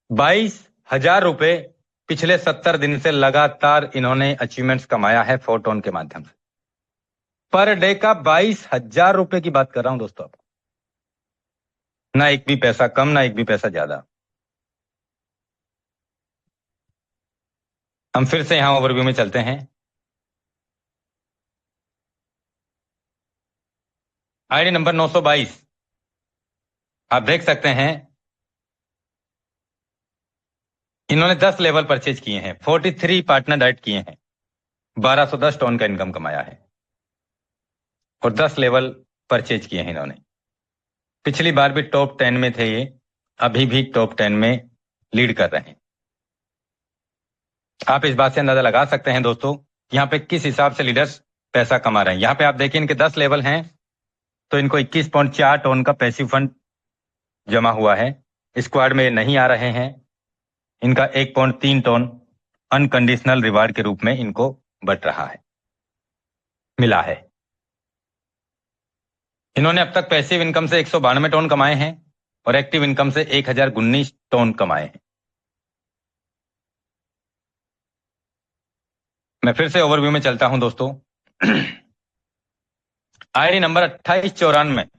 22,000 रुपए पिछले 70 दिन से लगातार इन्होंने अचीवमेंट्स कमाया है फोटोन के माध्यम से। पर डे का 22,000 रुपए की बात कर रहा हूं दोस्तों आपको, ना एक भी पैसा कम ना एक भी पैसा ज्यादा। हम फिर से यहां ओवरव्यू में चलते हैं। आईडी नंबर 922 आप देख सकते हैं, इन्होंने 10 लेवल परचेज किए हैं, 43 पार्टनर डाइट किए हैं, 1210 टन का इनकम कमाया है और 10 लेवल परचेज किए हैं इन्होंने। पिछली बार भी टॉप 10 में थे ये, अभी भी टॉप 10 में लीड कर रहे हैं। आप इस बात से अंदाजा लगा सकते हैं दोस्तों यहां पे किस हिसाब से लीडर्स पैसा कमा रहे हैं। यहां पे आप देखिए इनके 10 लेवल हैं तो इनको 21.4 टन का पैसिव फंड जमा हुआ है। स्क्वाड में नहीं आ रहे हैं, इनका 1.3 टन अनकंडीशनल रिवार्ड के रूप में इनको बट रहा है, मिला है। इन्होंने अब तक पैसिव इनकम से 192 टन कमाए हैं और एक्टिव इनकम से 1019 टन कमाए हैं। मैं फिर से ओवरव्यू में चलता हूं दोस्तों। आईडी नंबर 2894,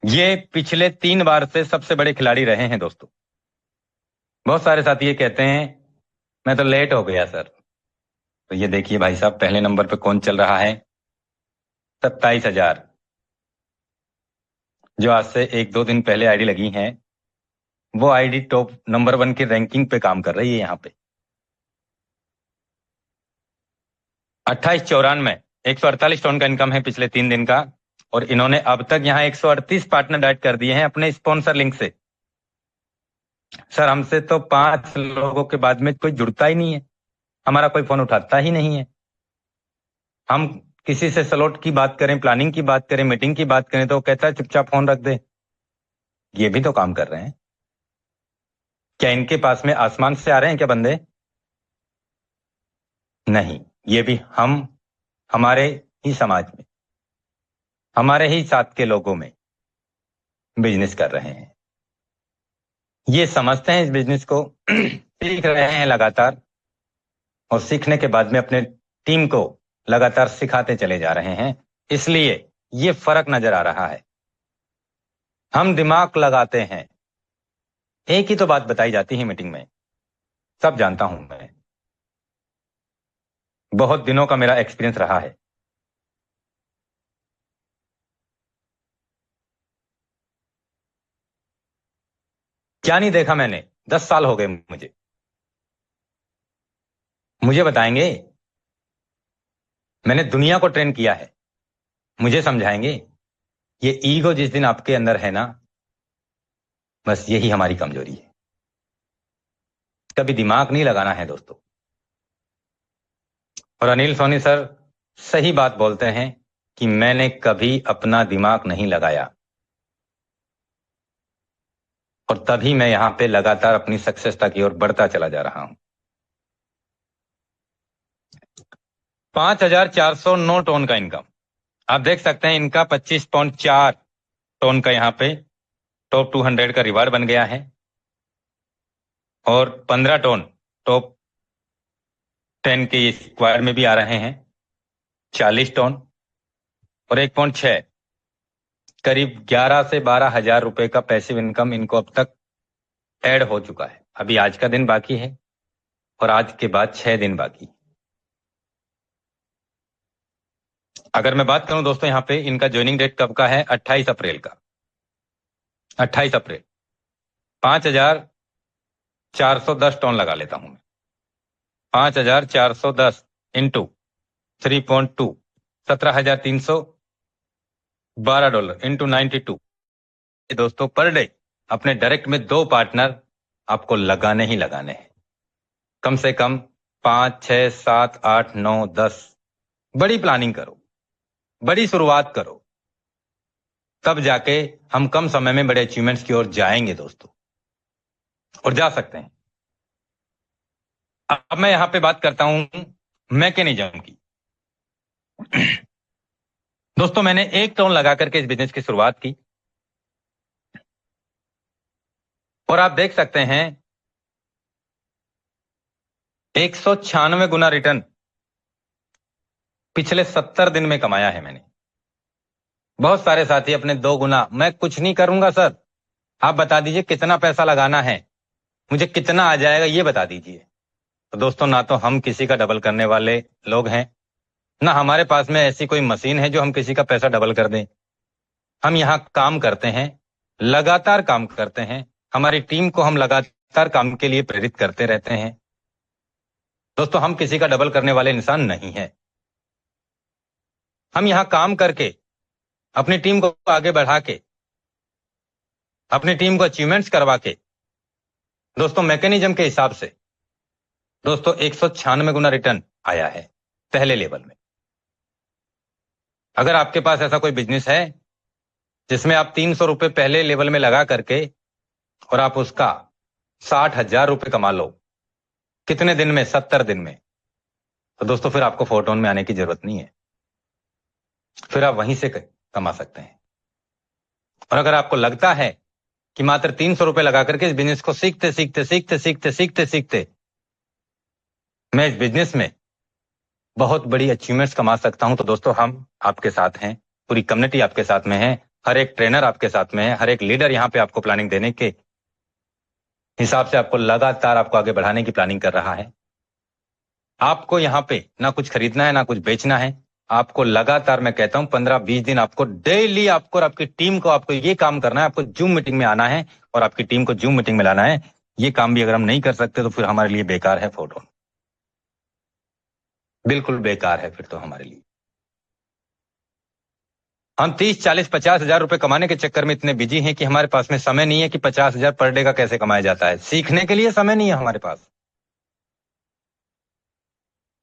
ये पिछले 3 बार से सबसे बड़े खिलाड़ी रहे हैं दोस्तों। बहुत सारे साथी ये कहते हैं मैं तो लेट हो गया सर, तो ये देखिए भाई साहब पहले नंबर पे कौन चल रहा है, 27,000, जो आज से 1-2 दिन पहले आईडी लगी हैं, वो आईडी टॉप नंबर 1 की रैंकिंग पे काम कर रही है यहां पे। 2894 148 टन का इनकम है पिछले 3 दिन का और इन्होंने अब तक यहां 138 पार्टनर ऐड कर दिए हैं अपने स्पॉन्सर लिंक से। सर हमसे तो 5 लोगों के बाद में कोई जुड़ता ही नहीं है, हमारा कोई फोन उठाता ही नहीं है। हम किसी से स्लॉट की बात करें, प्लानिंग की बात करें, मीटिंग की बात करें तो कहता है चुपचाप फोन रख दे। ये भी तो काम कर रहे हैं, क्या इनके पास में आसमान से आ रहे हैं क्या बंदे? नहीं, ये भी हम हमारे ही समाज में, हमारे ही साथ के लोगों में बिजनेस कर रहे हैं। ये समझते हैं इस बिजनेस को, सीख रहे हैं लगातार और सीखने के बाद में अपने टीम को लगातार सिखाते चले जा रहे हैं, इसलिए ये फर्क नजर आ रहा है। हम दिमाग लगाते हैं, एक ही तो बात बताई जाती है मीटिंग में, सब जानता हूं मैं, बहुत दिनों का मेरा एक्सपीरियंस रहा है। क्या नहीं देखा मैंने, 10 साल हो गए मुझे बताएंगे? मैंने दुनिया को ट्रेन किया है, मुझे समझाएंगे? ये ईगो जिस दिन आपके अंदर है ना, बस यही हमारी कमजोरी है। कभी दिमाग नहीं लगाना है दोस्तों। और अनिल सोनी सर सही बात बोलते हैं कि मैंने कभी अपना दिमाग नहीं लगाया और तभी मैं यहां पे लगातार अपनी सक्सेसता की ओर बढ़ता चला जा रहा हूं। 5,409 टन का इनकम। आप देख सकते हैं इनका 25.4 टन का यहाँ पे टॉप 200 का रिवार्ड बन गया है और 15 टन टॉप 10 के स्क्वायर में भी आ रहे हैं, 40 टन और 1.6 करीब 11 से 12 हजार रुपए का पैसिव इनकम इनको अब तक ऐड हो चुका है। अभी आज का दिन बाकी है और आज के बाद 6 दिन बाकी। अगर मैं बात करूं दोस्तों, यहाँ पे इनका ज्वाइनिंग डेट कब का है? 28 अप्रैल का। 28 अप्रैल। 5,410 टन लगा लेता हूं मैं। 5,410 इंटू 3.2 $17,312 इंटू 92 दोस्तों पर डे अपने डायरेक्ट में 2 पार्टनर आपको लगाने ही लगाने हैं। कम से कम 5, 6, 7, 8, 9, 10 बड़ी प्लानिंग करो, बड़ी शुरुआत करो, तब जाके हम कम समय में बड़े अचीवमेंट्स की ओर जाएंगे दोस्तों, और जा सकते हैं। अब मैं यहां पे बात करता हूं मैकेनिज्म की। दोस्तों मैंने 1 टन लगा करके इस बिजनेस की शुरुआत की और आप देख सकते हैं 196 गुना रिटर्न पिछले 70 दिन में कमाया है मैंने। बहुत सारे साथी अपने 2 गुना, मैं कुछ नहीं करूंगा सर, आप बता दीजिए कितना पैसा लगाना है, मुझे कितना आ जाएगा ये बता दीजिए। तो दोस्तों ना तो हम किसी का डबल करने वाले लोग हैं, ना हमारे पास में ऐसी कोई मशीन है जो हम किसी का पैसा डबल कर दें। हम यहाँ काम करते हैं, लगातार काम करते हैं, हमारी टीम को हम लगातार काम के लिए प्रेरित करते रहते हैं। दोस्तों हम किसी का डबल करने वाले इंसान नहीं है। हम यहाँ काम करके अपनी टीम को आगे बढ़ा के, अपनी टीम को अचीवमेंट्स करवा के, दोस्तों मैकेनिज्म के हिसाब से दोस्तों 196 गुना रिटर्न आया है पहले लेवल में। अगर आपके पास ऐसा कोई बिजनेस है जिसमें आप 300 रुपए पहले लेवल में लगा करके और आप उसका 60,000 रुपए कमा लो कितने दिन में? 70 दिन में, तो दोस्तों फिर आपको 4 टन में आने की जरूरत नहीं है, फिर आप वहीं से कमा सकते हैं। और अगर आपको लगता है कि मात्र 300 रुपए लगा करके इस बिजनेस को सीखते सीखते सीखते सीखते सीखते सीखते मैं इस बिजनेस में बहुत बड़ी अचीवमेंट्स कमा सकता हूं, तो दोस्तों हम आपके साथ हैं, पूरी कम्युनिटी आपके साथ में है, हर एक ट्रेनर आपके साथ में है, हर एक लीडर यहाँ पे आपको प्लानिंग देने के हिसाब से आपको लगातार आपको आगे बढ़ाने की प्लानिंग कर रहा है। आपको यहाँ पे ना कुछ खरीदना है ना कुछ बेचना है, आपको लगातार मैं कहता हूं 15-20 दिन आपको डेली आपको और आपकी टीम को आपको ये काम करना है, आपको जूम मीटिंग में आना है और आपकी टीम को जूम मीटिंग में लाना है। ये काम भी अगर हम नहीं कर सकते तो फिर हमारे लिए बेकार है 4 टन, बिल्कुल बेकार है फिर तो हमारे लिए। हम 30, 40, 50 हजार रुपए कमाने के चक्कर में इतने बिजी हैं कि हमारे पास में समय नहीं है कि 50,000 पर डे का कैसे कमाया जाता है। सीखने के लिए समय नहीं है हमारे पास।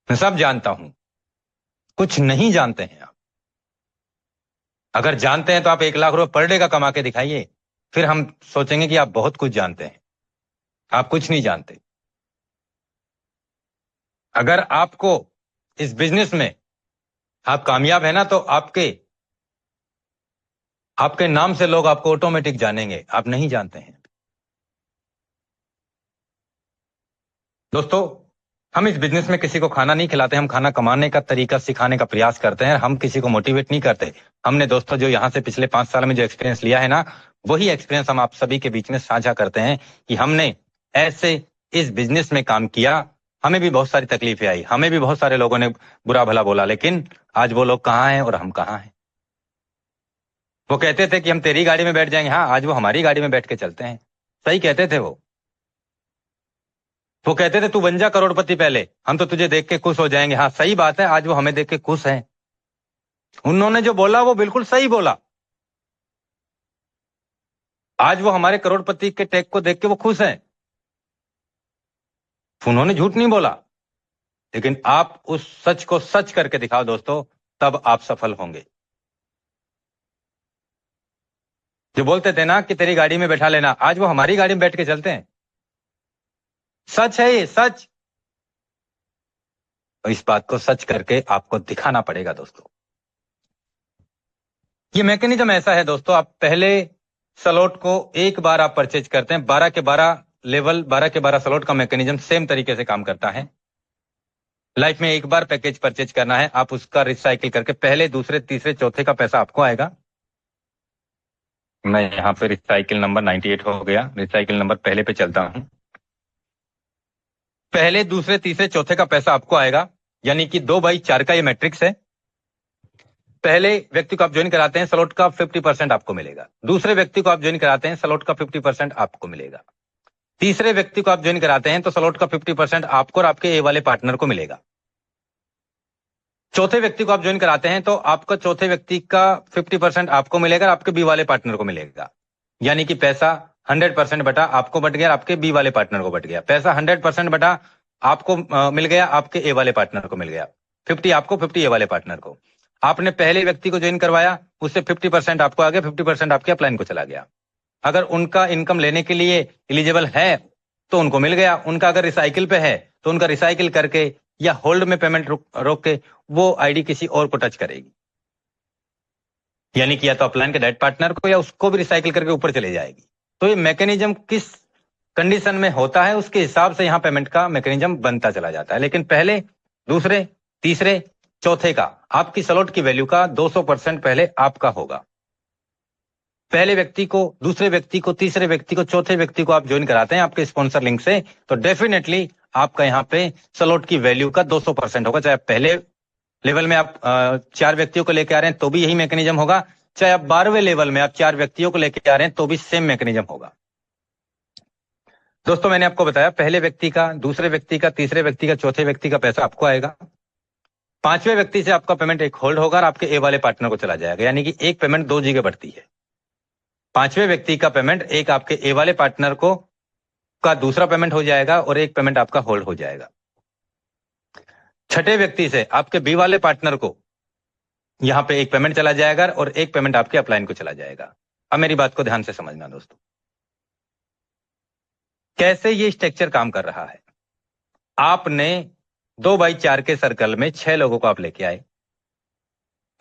मैं सब जानता हूं, कुछ नहीं जानते हैं आप। अगर जानते हैं तो आप 1 लाख रुपए पर डे का कमा के दिखाइए, फिर हम सोचेंगे कि आप बहुत कुछ जानते हैं। आप कुछ नहीं जानते। अगर आपको इस बिजनेस में आप कामयाब है ना, तो आपके नाम से लोग आपको ऑटोमेटिक जानेंगे। आप नहीं जानते हैं दोस्तों। हम इस बिजनेस में किसी को खाना नहीं खिलाते, हम खाना कमाने का तरीका सिखाने का प्रयास करते हैं। हम किसी को मोटिवेट नहीं करते। हमने दोस्तों जो यहां से पिछले 5 साल में जो एक्सपीरियंस लिया है ना, वही एक्सपीरियंस हम आप सभी के बीच में साझा करते हैं कि हमने ऐसे इस बिजनेस में काम किया, हमें भी बहुत सारी तकलीफें आई, हमें भी बहुत सारे लोगों ने बुरा भला बोला, लेकिन आज वो लोग कहाँ हैं और हम कहाँ हैं। वो कहते थे कि हम तेरी गाड़ी में बैठ जाएंगे, हाँ आज वो हमारी गाड़ी में बैठ के चलते हैं। सही कहते थे वो कहते थे तू बन जा करोड़पति पहले, हम तो तुझे देख के खुश हो जाएंगे। हाँ सही बात है, आज वो हमें देख के खुश हैं। उन्होंने जो बोला वो बिल्कुल सही बोला। आज वो हमारे करोड़पति के टैग को देख के वो खुश हैं। उन्होंने झूठ नहीं बोला, लेकिन आप उस सच को सच करके दिखाओ दोस्तों, तब आप सफल होंगे। जो बोलते थे ना कि तेरी गाड़ी में बैठा लेना, आज वो हमारी गाड़ी में बैठ के चलते हैं। सच है ये, सच। तो इस बात को सच करके आपको दिखाना पड़ेगा दोस्तों। ये मैकेनिज्म ऐसा है दोस्तों, आप पहले स्लॉट को एक बार आप परचेज करते हैं, 12 के 12 लेवल, 12 के 12 स्लॉट का मैकेनिज्म सेम तरीके से काम करता है। लाइफ में एक बार पैकेज परचेज करना है, आप उसका रिसाइकिल करके पहले, दूसरे, तीसरे, चौथे का पैसा आपको आएगा। मैं यहाँ पे रिसाइकिल नंबर 98 हो गया, रिसाइकिल नंबर पहले पे चलता हूं। पहले, दूसरे, तीसरे, चौथे का पैसा आपको आएगा, यानी कि 2/4 का ये मैट्रिक्स है। पहले व्यक्ति को आप ज्वाइन कराते हैं, स्लॉट का 50% आपको मिलेगा। दूसरे व्यक्ति को आप ज्वाइन कराते हैं, स्लॉट का 50% आपको मिलेगा। तीसरे व्यक्ति को आप ज्वाइन कराते हैं तो स्लॉट का 50% आपको और आपके ए वाले पार्टनर को मिलेगा। चौथे व्यक्ति को आप ज्वाइन कराते हैं तो आपका चौथे व्यक्ति का 50% आपको मिलेगा, आपके बी वाले पार्टनर को मिलेगा। यानी कि पैसा 100% बटा आपको बट गया, आपके बी वाले पार्टनर को बट गया। पैसा 100% बटा आपको मिल गया, आपके ए वाले पार्टनर को मिल गया। 50 आपको, 50 ए वाले पार्टनर को। आपने पहले व्यक्ति को ज्वाइन करवाया, उससे 50% आपको आ गया, 50% आपके अपलाइन को चला गया। अगर उनका इनकम लेने के लिए एलिजिबल है तो उनको मिल गया, उनका अगर रिसाइकिल पे है तो उनका रिसाइकिल करके या होल्ड में पेमेंट रोक के वो आईडी किसी और को टच करेगी, यानी कि या तो अपलाइन के डायरेक्ट पार्टनर को या उसको भी रिसाइकिल करके ऊपर चले जाएगी। तो ये मैकेनिज्म किस कंडीशन में होता है उसके हिसाब से यहां पेमेंट का मैकेनिज्म बनता चला जाता है। लेकिन पहले, दूसरे, तीसरे, चौथे का आपकी स्लॉट की वैल्यू का 200% पहले आपका होगा। पहले व्यक्ति को, दूसरे व्यक्ति को, तीसरे व्यक्ति को, चौथे व्यक्ति को आप ज्वाइन कराते हैं आपके स्पॉन्सर लिंक से, तो डेफिनेटली आपका यहाँ पे स्लॉट की वैल्यू का 200% होगा। चाहे पहले लेवल में आप 4 व्यक्तियों को लेकर आ रहे हैं तो भी यही मैकेनिज्म होगा, चाहे आप 12वें लेवल में आप 4 व्यक्तियों को लेकर आ रहे हैं तो भी सेम मैकेनिज्म होगा। दोस्तों मैंने आपको बताया पहले व्यक्ति का, दूसरे व्यक्ति का, तीसरे व्यक्ति का, चौथे व्यक्ति का पैसा आपको आएगा। 5वें व्यक्ति से आपका पेमेंट एक होल्ड होगा और आपके ए वाले पार्टनर को चला जाएगा, यानी कि एक पेमेंट 2 जगह बढ़ती है। 5वें व्यक्ति का पेमेंट एक आपके ए वाले पार्टनर को का दूसरा पेमेंट हो जाएगा और एक पेमेंट आपका होल्ड हो जाएगा। 6ठे व्यक्ति से आपके बी वाले पार्टनर को यहां पे एक पेमेंट चला जाएगा और एक पेमेंट आपके अपलाइन को चला जाएगा। अब मेरी बात को ध्यान से समझना दोस्तों, कैसे ये स्ट्रक्चर काम कर रहा है। आपने 2/4 के सर्कल में 6 लोगों को आप लेके आए,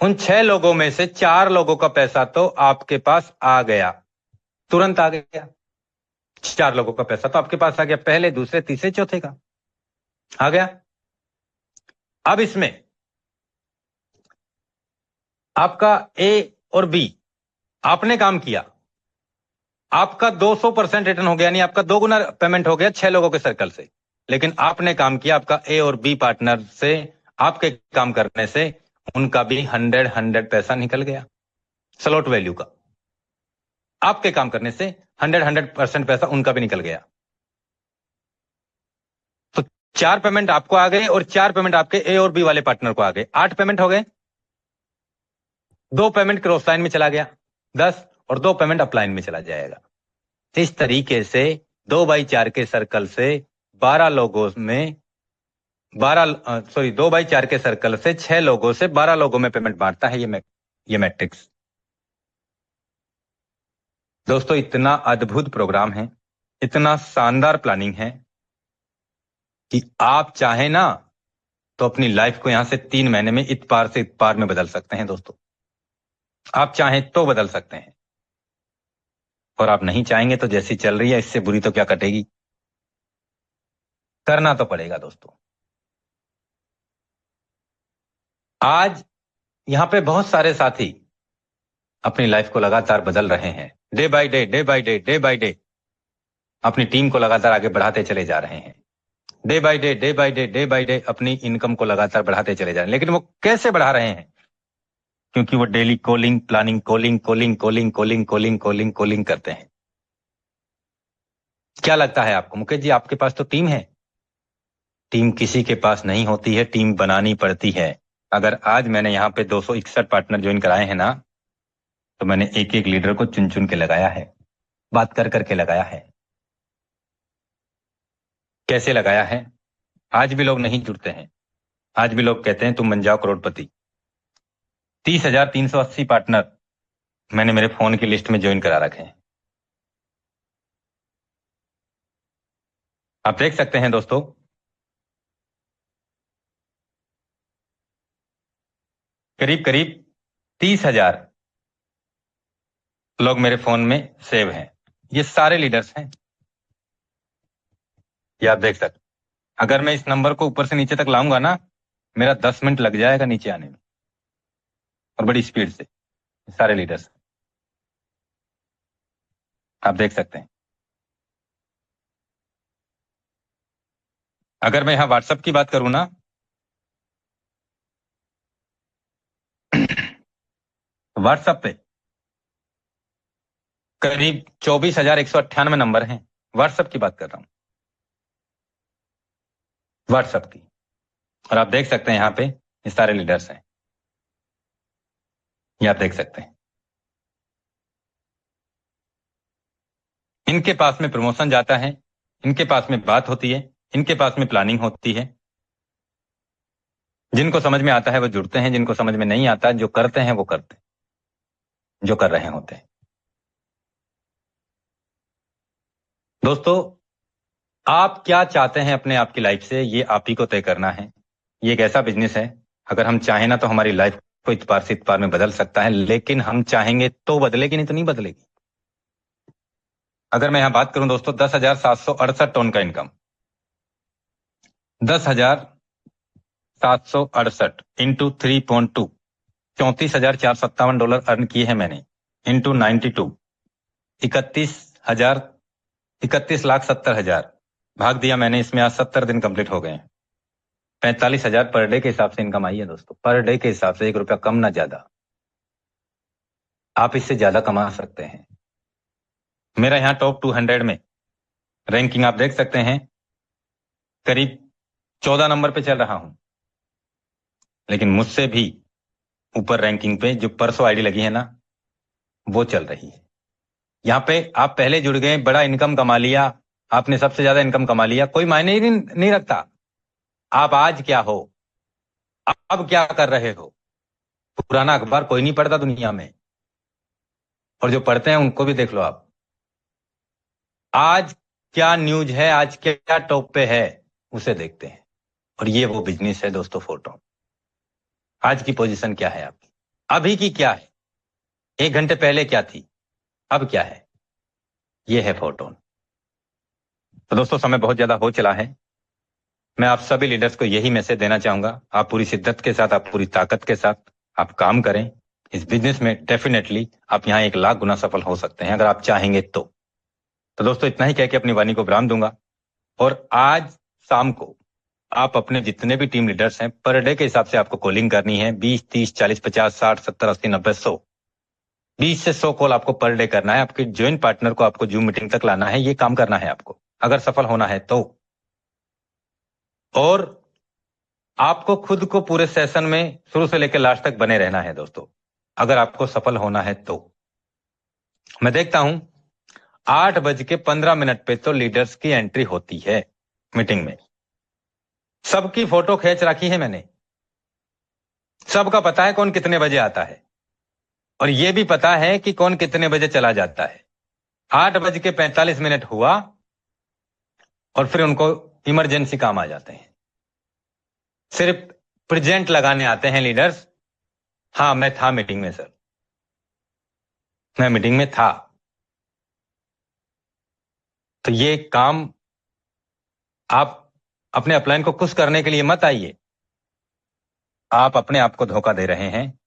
उन 6 लोगों में से 4 लोगों का पैसा तो आपके पास आ गया, तुरंत आ गया। 4 लोगों का पैसा तो आपके पास आ गया, पहले, दूसरे, तीसरे, चौथे का आ गया। अब इसमें आपका ए और बी, आपने काम किया, आपका 200% रिटर्न हो गया, यानी आपका 2 गुना पेमेंट हो गया 6 लोगों के सर्कल से। लेकिन आपने काम किया, आपका ए और बी पार्टनर से आपके काम करने से उनका भी 100 पैसा निकल गया स्लॉट वैल्यू का। आपके काम करने से 100% पैसा उनका भी निकल गया। तो 4 पेमेंट आपको आ गए और 4 पेमेंट आपके ए और बी वाले पार्टनर को आ गए, 8 पेमेंट हो गए। 2 पेमेंट क्रॉस लाइन में चला गया 10 और 2 पेमेंट अपलाइन में चला जाएगा। इस तरीके से 2/4 के सर्कल से 12 लोगों में 2/4 के सर्कल से 6 लोगों से 12 लोगों में पेमेंट बांटता है ये मैट्रिक्स। दोस्तों इतना अद्भुत प्रोग्राम है, इतना शानदार प्लानिंग है कि आप चाहे ना तो अपनी लाइफ को यहां से 3 महीने में इत पार से इत पार में बदल सकते हैं दोस्तों। आप चाहें तो बदल सकते हैं, और आप नहीं चाहेंगे तो जैसी चल रही है इससे बुरी तो क्या कटेगी। करना तो पड़ेगा दोस्तों। आज यहां पे बहुत सारे साथी अपनी लाइफ को लगातार बदल रहे हैं, day by day, day by day, day by day अपनी टीम को लगातार आगे बढ़ाते चले जा रहे हैं। Day by day, day by day, day by day अपनी इनकम को लगातार बढ़ाते चले जा रहे हैं। लेकिन वो कैसे बढ़ा रहे हैं? क्योंकि वो daily calling, planning, calling, calling, calling, calling, calling, calling, calling करते हैं। क्या लगता है आपको मुकेश जी, आपके पास तो टीम है? टीम किसी के पास नहीं होती है, टीम बनानी पड़ती है। अगर आज मैंने यहाँ पे 261 पार्टनर ज्वाइन कराए हैं ना, तो मैंने एक एक लीडर को चुन चुन के लगाया है, बात कर करके लगाया है। कैसे लगाया है? आज भी लोग नहीं जुड़ते हैं, आज भी लोग कहते हैं तुम बन जाओ करोड़पति। 30,380 पार्टनर मैंने मेरे फोन की लिस्ट में ज्वाइन करा रखे हैं। आप देख सकते हैं दोस्तों, करीब करीब 30,000 लोग मेरे फोन में सेव हैं। ये सारे लीडर्स हैं, ये आप देख सकते। अगर मैं इस नंबर को ऊपर से नीचे तक लाऊंगा ना, मेरा 10 मिनट लग जाएगा नीचे आने में, और बड़ी स्पीड से। सारे लीडर्स आप देख सकते हैं। अगर मैं यहां व्हाट्सएप की बात करूं ना, व्हाट्सएप पे करीब 24,198 नंबर हैं। व्हाट्सएप की बात कर रहा हूं, व्हाट्सएप की। और आप देख सकते हैं यहां पे ये सारे लीडर्स हैं, ये आप देख सकते हैं। इनके पास में प्रमोशन जाता है, इनके पास में बात होती है, इनके पास में प्लानिंग होती है। जिनको समझ में आता है वो जुड़ते हैं, जिनको समझ में नहीं आता, जो करते हैं वो करते हैं, जो कर रहे होते हैं। दोस्तों, आप क्या चाहते हैं अपने आप की लाइफ से, ये आप ही को तय करना है। ये एक ऐसा बिजनेस है, अगर हम चाहें ना तो हमारी लाइफ को इतबार से इतबार में बदल सकता है, लेकिन हम चाहेंगे तो बदलेगी, नहीं तो नहीं बदलेगी। अगर मैं यहां बात करूं दोस्तों, 10,768 टन का इनकम, 10,768 इंटू 3.2, $34,457 अर्न किए हैं मैंने, इंटू 92, 31,70,000 भाग दिया मैंने इसमें। आज 70 दिन कंप्लीट हो गए हैं। 45,000 पर डे के हिसाब से इनकम आई है दोस्तों, पर डे के हिसाब से, 1 रुपया कम ना ज्यादा। आप इससे ज्यादा कमा सकते हैं। मेरा यहां टॉप 200 में रैंकिंग आप देख सकते हैं, करीब 14 नंबर पे चल रहा हूं, लेकिन मुझसे भी ऊपर रैंकिंग पे जो परसों आईडी लगी है ना, वो चल रही है। यहां पे आप पहले जुड़ गए, बड़ा इनकम कमा लिया, आपने सबसे ज्यादा इनकम कमा लिया, कोई मायने ही नहीं रखता आप आज क्या हो, अब क्या कर रहे हो। पुराना अखबार कोई नहीं पढ़ता दुनिया में, और जो पढ़ते हैं उनको भी देख लो आप। आज क्या न्यूज है, आज क्या टॉप पे है, उसे देखते हैं। और ये वो बिजनेस है दोस्तों, फोटो। आज की पोजीशन क्या है आपकी, अभी की क्या है, 1 घंटे पहले क्या थी, अब क्या है, ये है फोटो। तो दोस्तों, समय बहुत ज्यादा हो चला है। मैं आप सभी लीडर्स को यही मैसेज देना चाहूंगा, आप पूरी शिद्दत के साथ, आप पूरी ताकत के साथ आप काम करें इस बिजनेस में। डेफिनेटली आप यहां 1 लाख गुना सफल हो सकते हैं, अगर आप चाहेंगे तो। दोस्तों, इतना ही कह के अपनी वाणी को विराम दूंगा। और आज शाम को आप अपने जितने भी टीम लीडर्स हैं, पर डे के हिसाब से आपको कॉलिंग करनी है। 20, 30, 40, 50, 60, 70, 80, 90, 100, 20 से 100 कॉल आपको पर डे करना है। आपके ज्वाइंट पार्टनर को आपको जूम मीटिंग तक लाना है, ये काम करना है आपको, अगर सफल होना है तो। और आपको खुद को पूरे सेशन में शुरू से लेकर लास्ट तक बने रहना है दोस्तों, अगर आपको सफल होना है तो। मैं देखता हूं 8:15 पे तो लीडर्स की एंट्री होती है मीटिंग में। सबकी फोटो खींच रखी है मैंने, सबका पता है कौन कितने बजे आता है, और यह भी पता है कि कौन कितने बजे चला जाता है। 8:45 हुआ और फिर उनको इमरजेंसी काम आ जाते हैं, सिर्फ प्रेजेंट लगाने आते हैं लीडर्स। हाँ, मैं था मीटिंग में सर, मैं मीटिंग में था। तो ये काम आप अपने अपलाइन को खुश करने के लिए मत आइए, आप अपने आप को धोखा दे रहे हैं।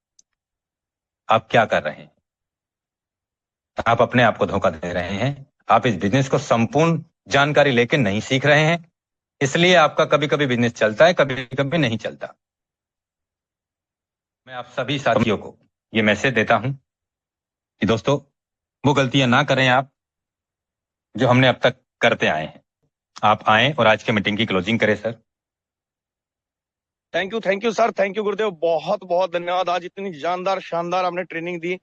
आप क्या कर रहे हैं, आप अपने आप को धोखा दे रहे हैं। आप इस बिजनेस को संपूर्ण जानकारी लेके नहीं सीख रहे हैं, इसलिए आपका कभी कभी बिजनेस चलता है, कभी कभी नहीं चलता। मैं आप सभी साथियों को ये मैसेज देता हूं कि दोस्तों, वो गलतियां ना करें आप जो हमने अब तक करते आए हैं। आप आए और आज के मीटिंग की क्लोजिंग करें sir. Thank you sir, thank you गुरुदेव, बहुत बहुत धन्यवाद। आज इतनी जानदार शानदार आपने ट्रेनिंग दी,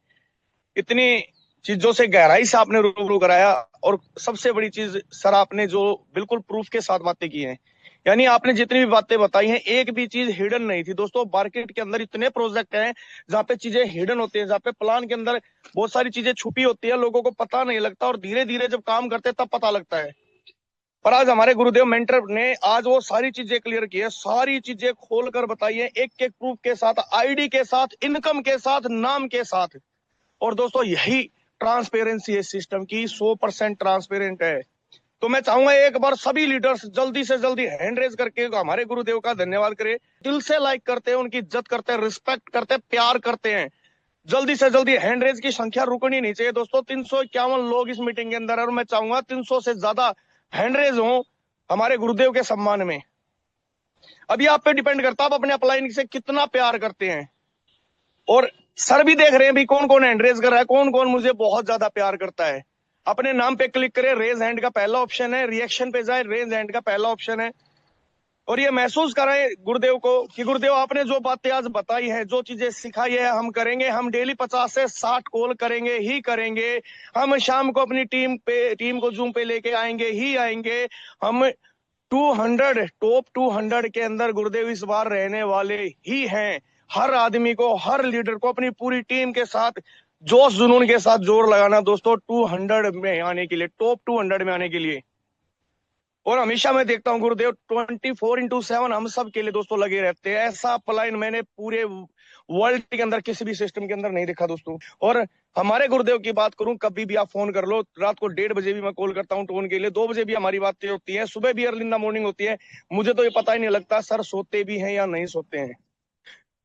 इतनी चीजों से गहराई से आपने रूबरू कराया, और सबसे बड़ी चीज सर, आपने जो बिल्कुल प्रूफ के साथ बातें की हैं, यानी आपने जितनी भी बातें बताई हैं, एक भी चीज हिडन नहीं थी। दोस्तों, मार्केट के अंदर इतने प्रोजेक्ट हैं जहाँ पे चीजें हिडन होती हैं, जहाँ पे प्लान के अंदर बहुत सारी चीजें छुपी होती है, लोगों को पता नहीं लगता, और धीरे धीरे जब काम करते हैं तब पता लगता है। पर आज हमारे गुरुदेव मेंटर ने आज वो सारी चीजें क्लियर की है, सारी चीजें खोलकर बताई है, एक एक प्रूफ के साथ, आईडी के साथ, इनकम के साथ, नाम के साथ। और दोस्तों यही ट्रांसपेरेंसी है सिस्टम की, 100% ट्रांसपेरेंट है। तो मैं चाहूंगा एक बार सभी लीडर्स जल्दी से जल्दी हैंड रेज करके हमारे गुरुदेव का धन्यवाद करें, दिल से लाइक करते हैं, उनकी इज्जत करते हैं, रिस्पेक्ट करते हैं, प्यार करते हैं। जल्दी से जल्दी हैंड रेज की संख्या रुकनी नहीं चाहिए दोस्तों। 351 लोग इस मीटिंग के अंदर है और मैं चाहूंगा 300 से ज्यादा हैंड रेज हो हमारे गुरुदेव के सम्मान में। अभी आप पे डिपेंड करता है आप अपने अपलाइन से कितना प्यार करते हैं। और सर भी देख रहे हैं भी कौन कौन हैंड रेज कर रहा है, कौन कौन मुझे बहुत ज्यादा प्यार करता है। अपने नाम पे क्लिक करें, रेज हैंड का पहला ऑप्शन है, रिएक्शन पे जाए, रेज हैंड का पहला ऑप्शन है। और ये महसूस कराएं गुरुदेव को कि गुरुदेव आपने जो बातें आज बताई है, जो चीजें सिखाई है, हम करेंगे। हम डेली 50 से 60 कॉल करेंगे ही करेंगे। हम शाम को अपनी टीम को जूम पे लेके आएंगे ही आएंगे। हम 200 टॉप 200 के अंदर गुरुदेव इस बार रहने वाले ही हैं। हर आदमी को, हर लीडर को अपनी पूरी टीम के साथ जोश जुनून के साथ जोर लगाना दोस्तों 200 में आने के लिए, टॉप 200 में आने के लिए। और हमेशा मैं देखता हूं गुरुदेव 24/7 हम सब के लिए दोस्तों लगे रहते हैं। ऐसा अपलाइन मैंने पूरे वर्ल्ड के अंदर किसी भी सिस्टम के अंदर नहीं देखा दोस्तों। और हमारे गुरुदेव की बात करूं, कभी भी आप फोन कर लो, रात को 1:30 बजे भी मैं कॉल करता हूं टोन के लिए, 2 बजे भी हमारी बातें होती है, सुबह भी अर्ली इन द मॉर्निंग होती है। मुझे तो ये पता ही नहीं लगता सर सोते भी हैं या नहीं सोते हैं।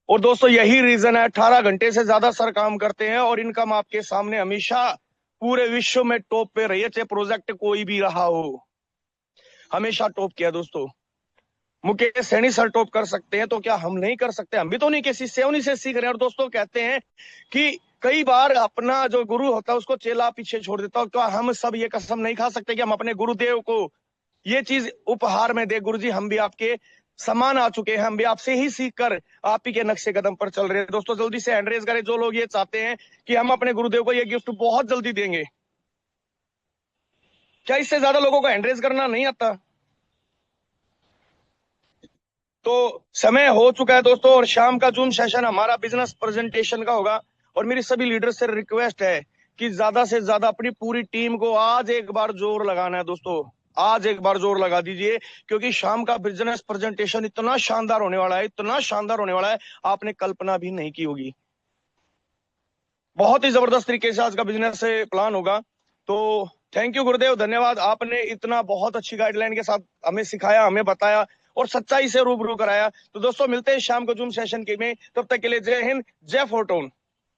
और दोस्तों यही रीजन है, 18 घंटे से ज्यादा सर काम करते हैं और इनकम आपके सामने हमेशा पूरे विश्व में टॉप पे रही है, चाहे प्रोजेक्ट कोई भी रहा हो, हमेशा टॉप किया दोस्तों। मुकेश सैनी सर टॉप कर सकते हैं तो क्या हम नहीं कर सकते? हम भी तो नहीं किसी से उन्हीं से सीख रहे हैं। और दोस्तों कहते हैं कि कई बार अपना जो गुरु होता है उसको चेला पीछे छोड़ देता है। तो हम सब ये कसम नहीं खा सकते कि हम अपने गुरुदेव को ये चीज उपहार में दे, गुरुजी हम भी आपके समान आ चुके हैं, हम भी आपसे ही सीख कर आप ही के नक्शे कदम पर चल रहे हैं। दोस्तों जल्दी से हैंड रेज करें जो लोग ये चाहते हैं कि हम अपने गुरुदेव को ये गिफ्ट बहुत जल्दी देंगे। क्या इससे ज्यादा लोगों को हैंड रेज करना नहीं आता? तो समय हो चुका है दोस्तों और शाम का जूम सेशन हमारा बिजनेस प्रेजेंटेशन का होगा। और मेरी सभी लीडर से रिक्वेस्ट है कि ज्यादा से ज्यादा अपनी पूरी टीम को आज एक बार जोर लगाना है दोस्तों, आज एक बार जोर लगा दीजिए, क्योंकि शाम का बिजनेस प्रेजेंटेशन इतना शानदार होने वाला है, इतना शानदार होने वाला है, आपने कल्पना भी नहीं की होगी। बहुत ही जबरदस्त तरीके से आज का बिजनेस प्लान होगा। तो थैंक यू गुरुदेव, धन्यवाद। आपने इतना बहुत अच्छी गाइडलाइन के साथ हमें सिखाया, हमें बताया और सच्चाई से रूबरू कराया। तो दोस्तों मिलते हैं शाम को जूम सेशन के में, तब तक के लिए जय हिंद, जय फोर्टून।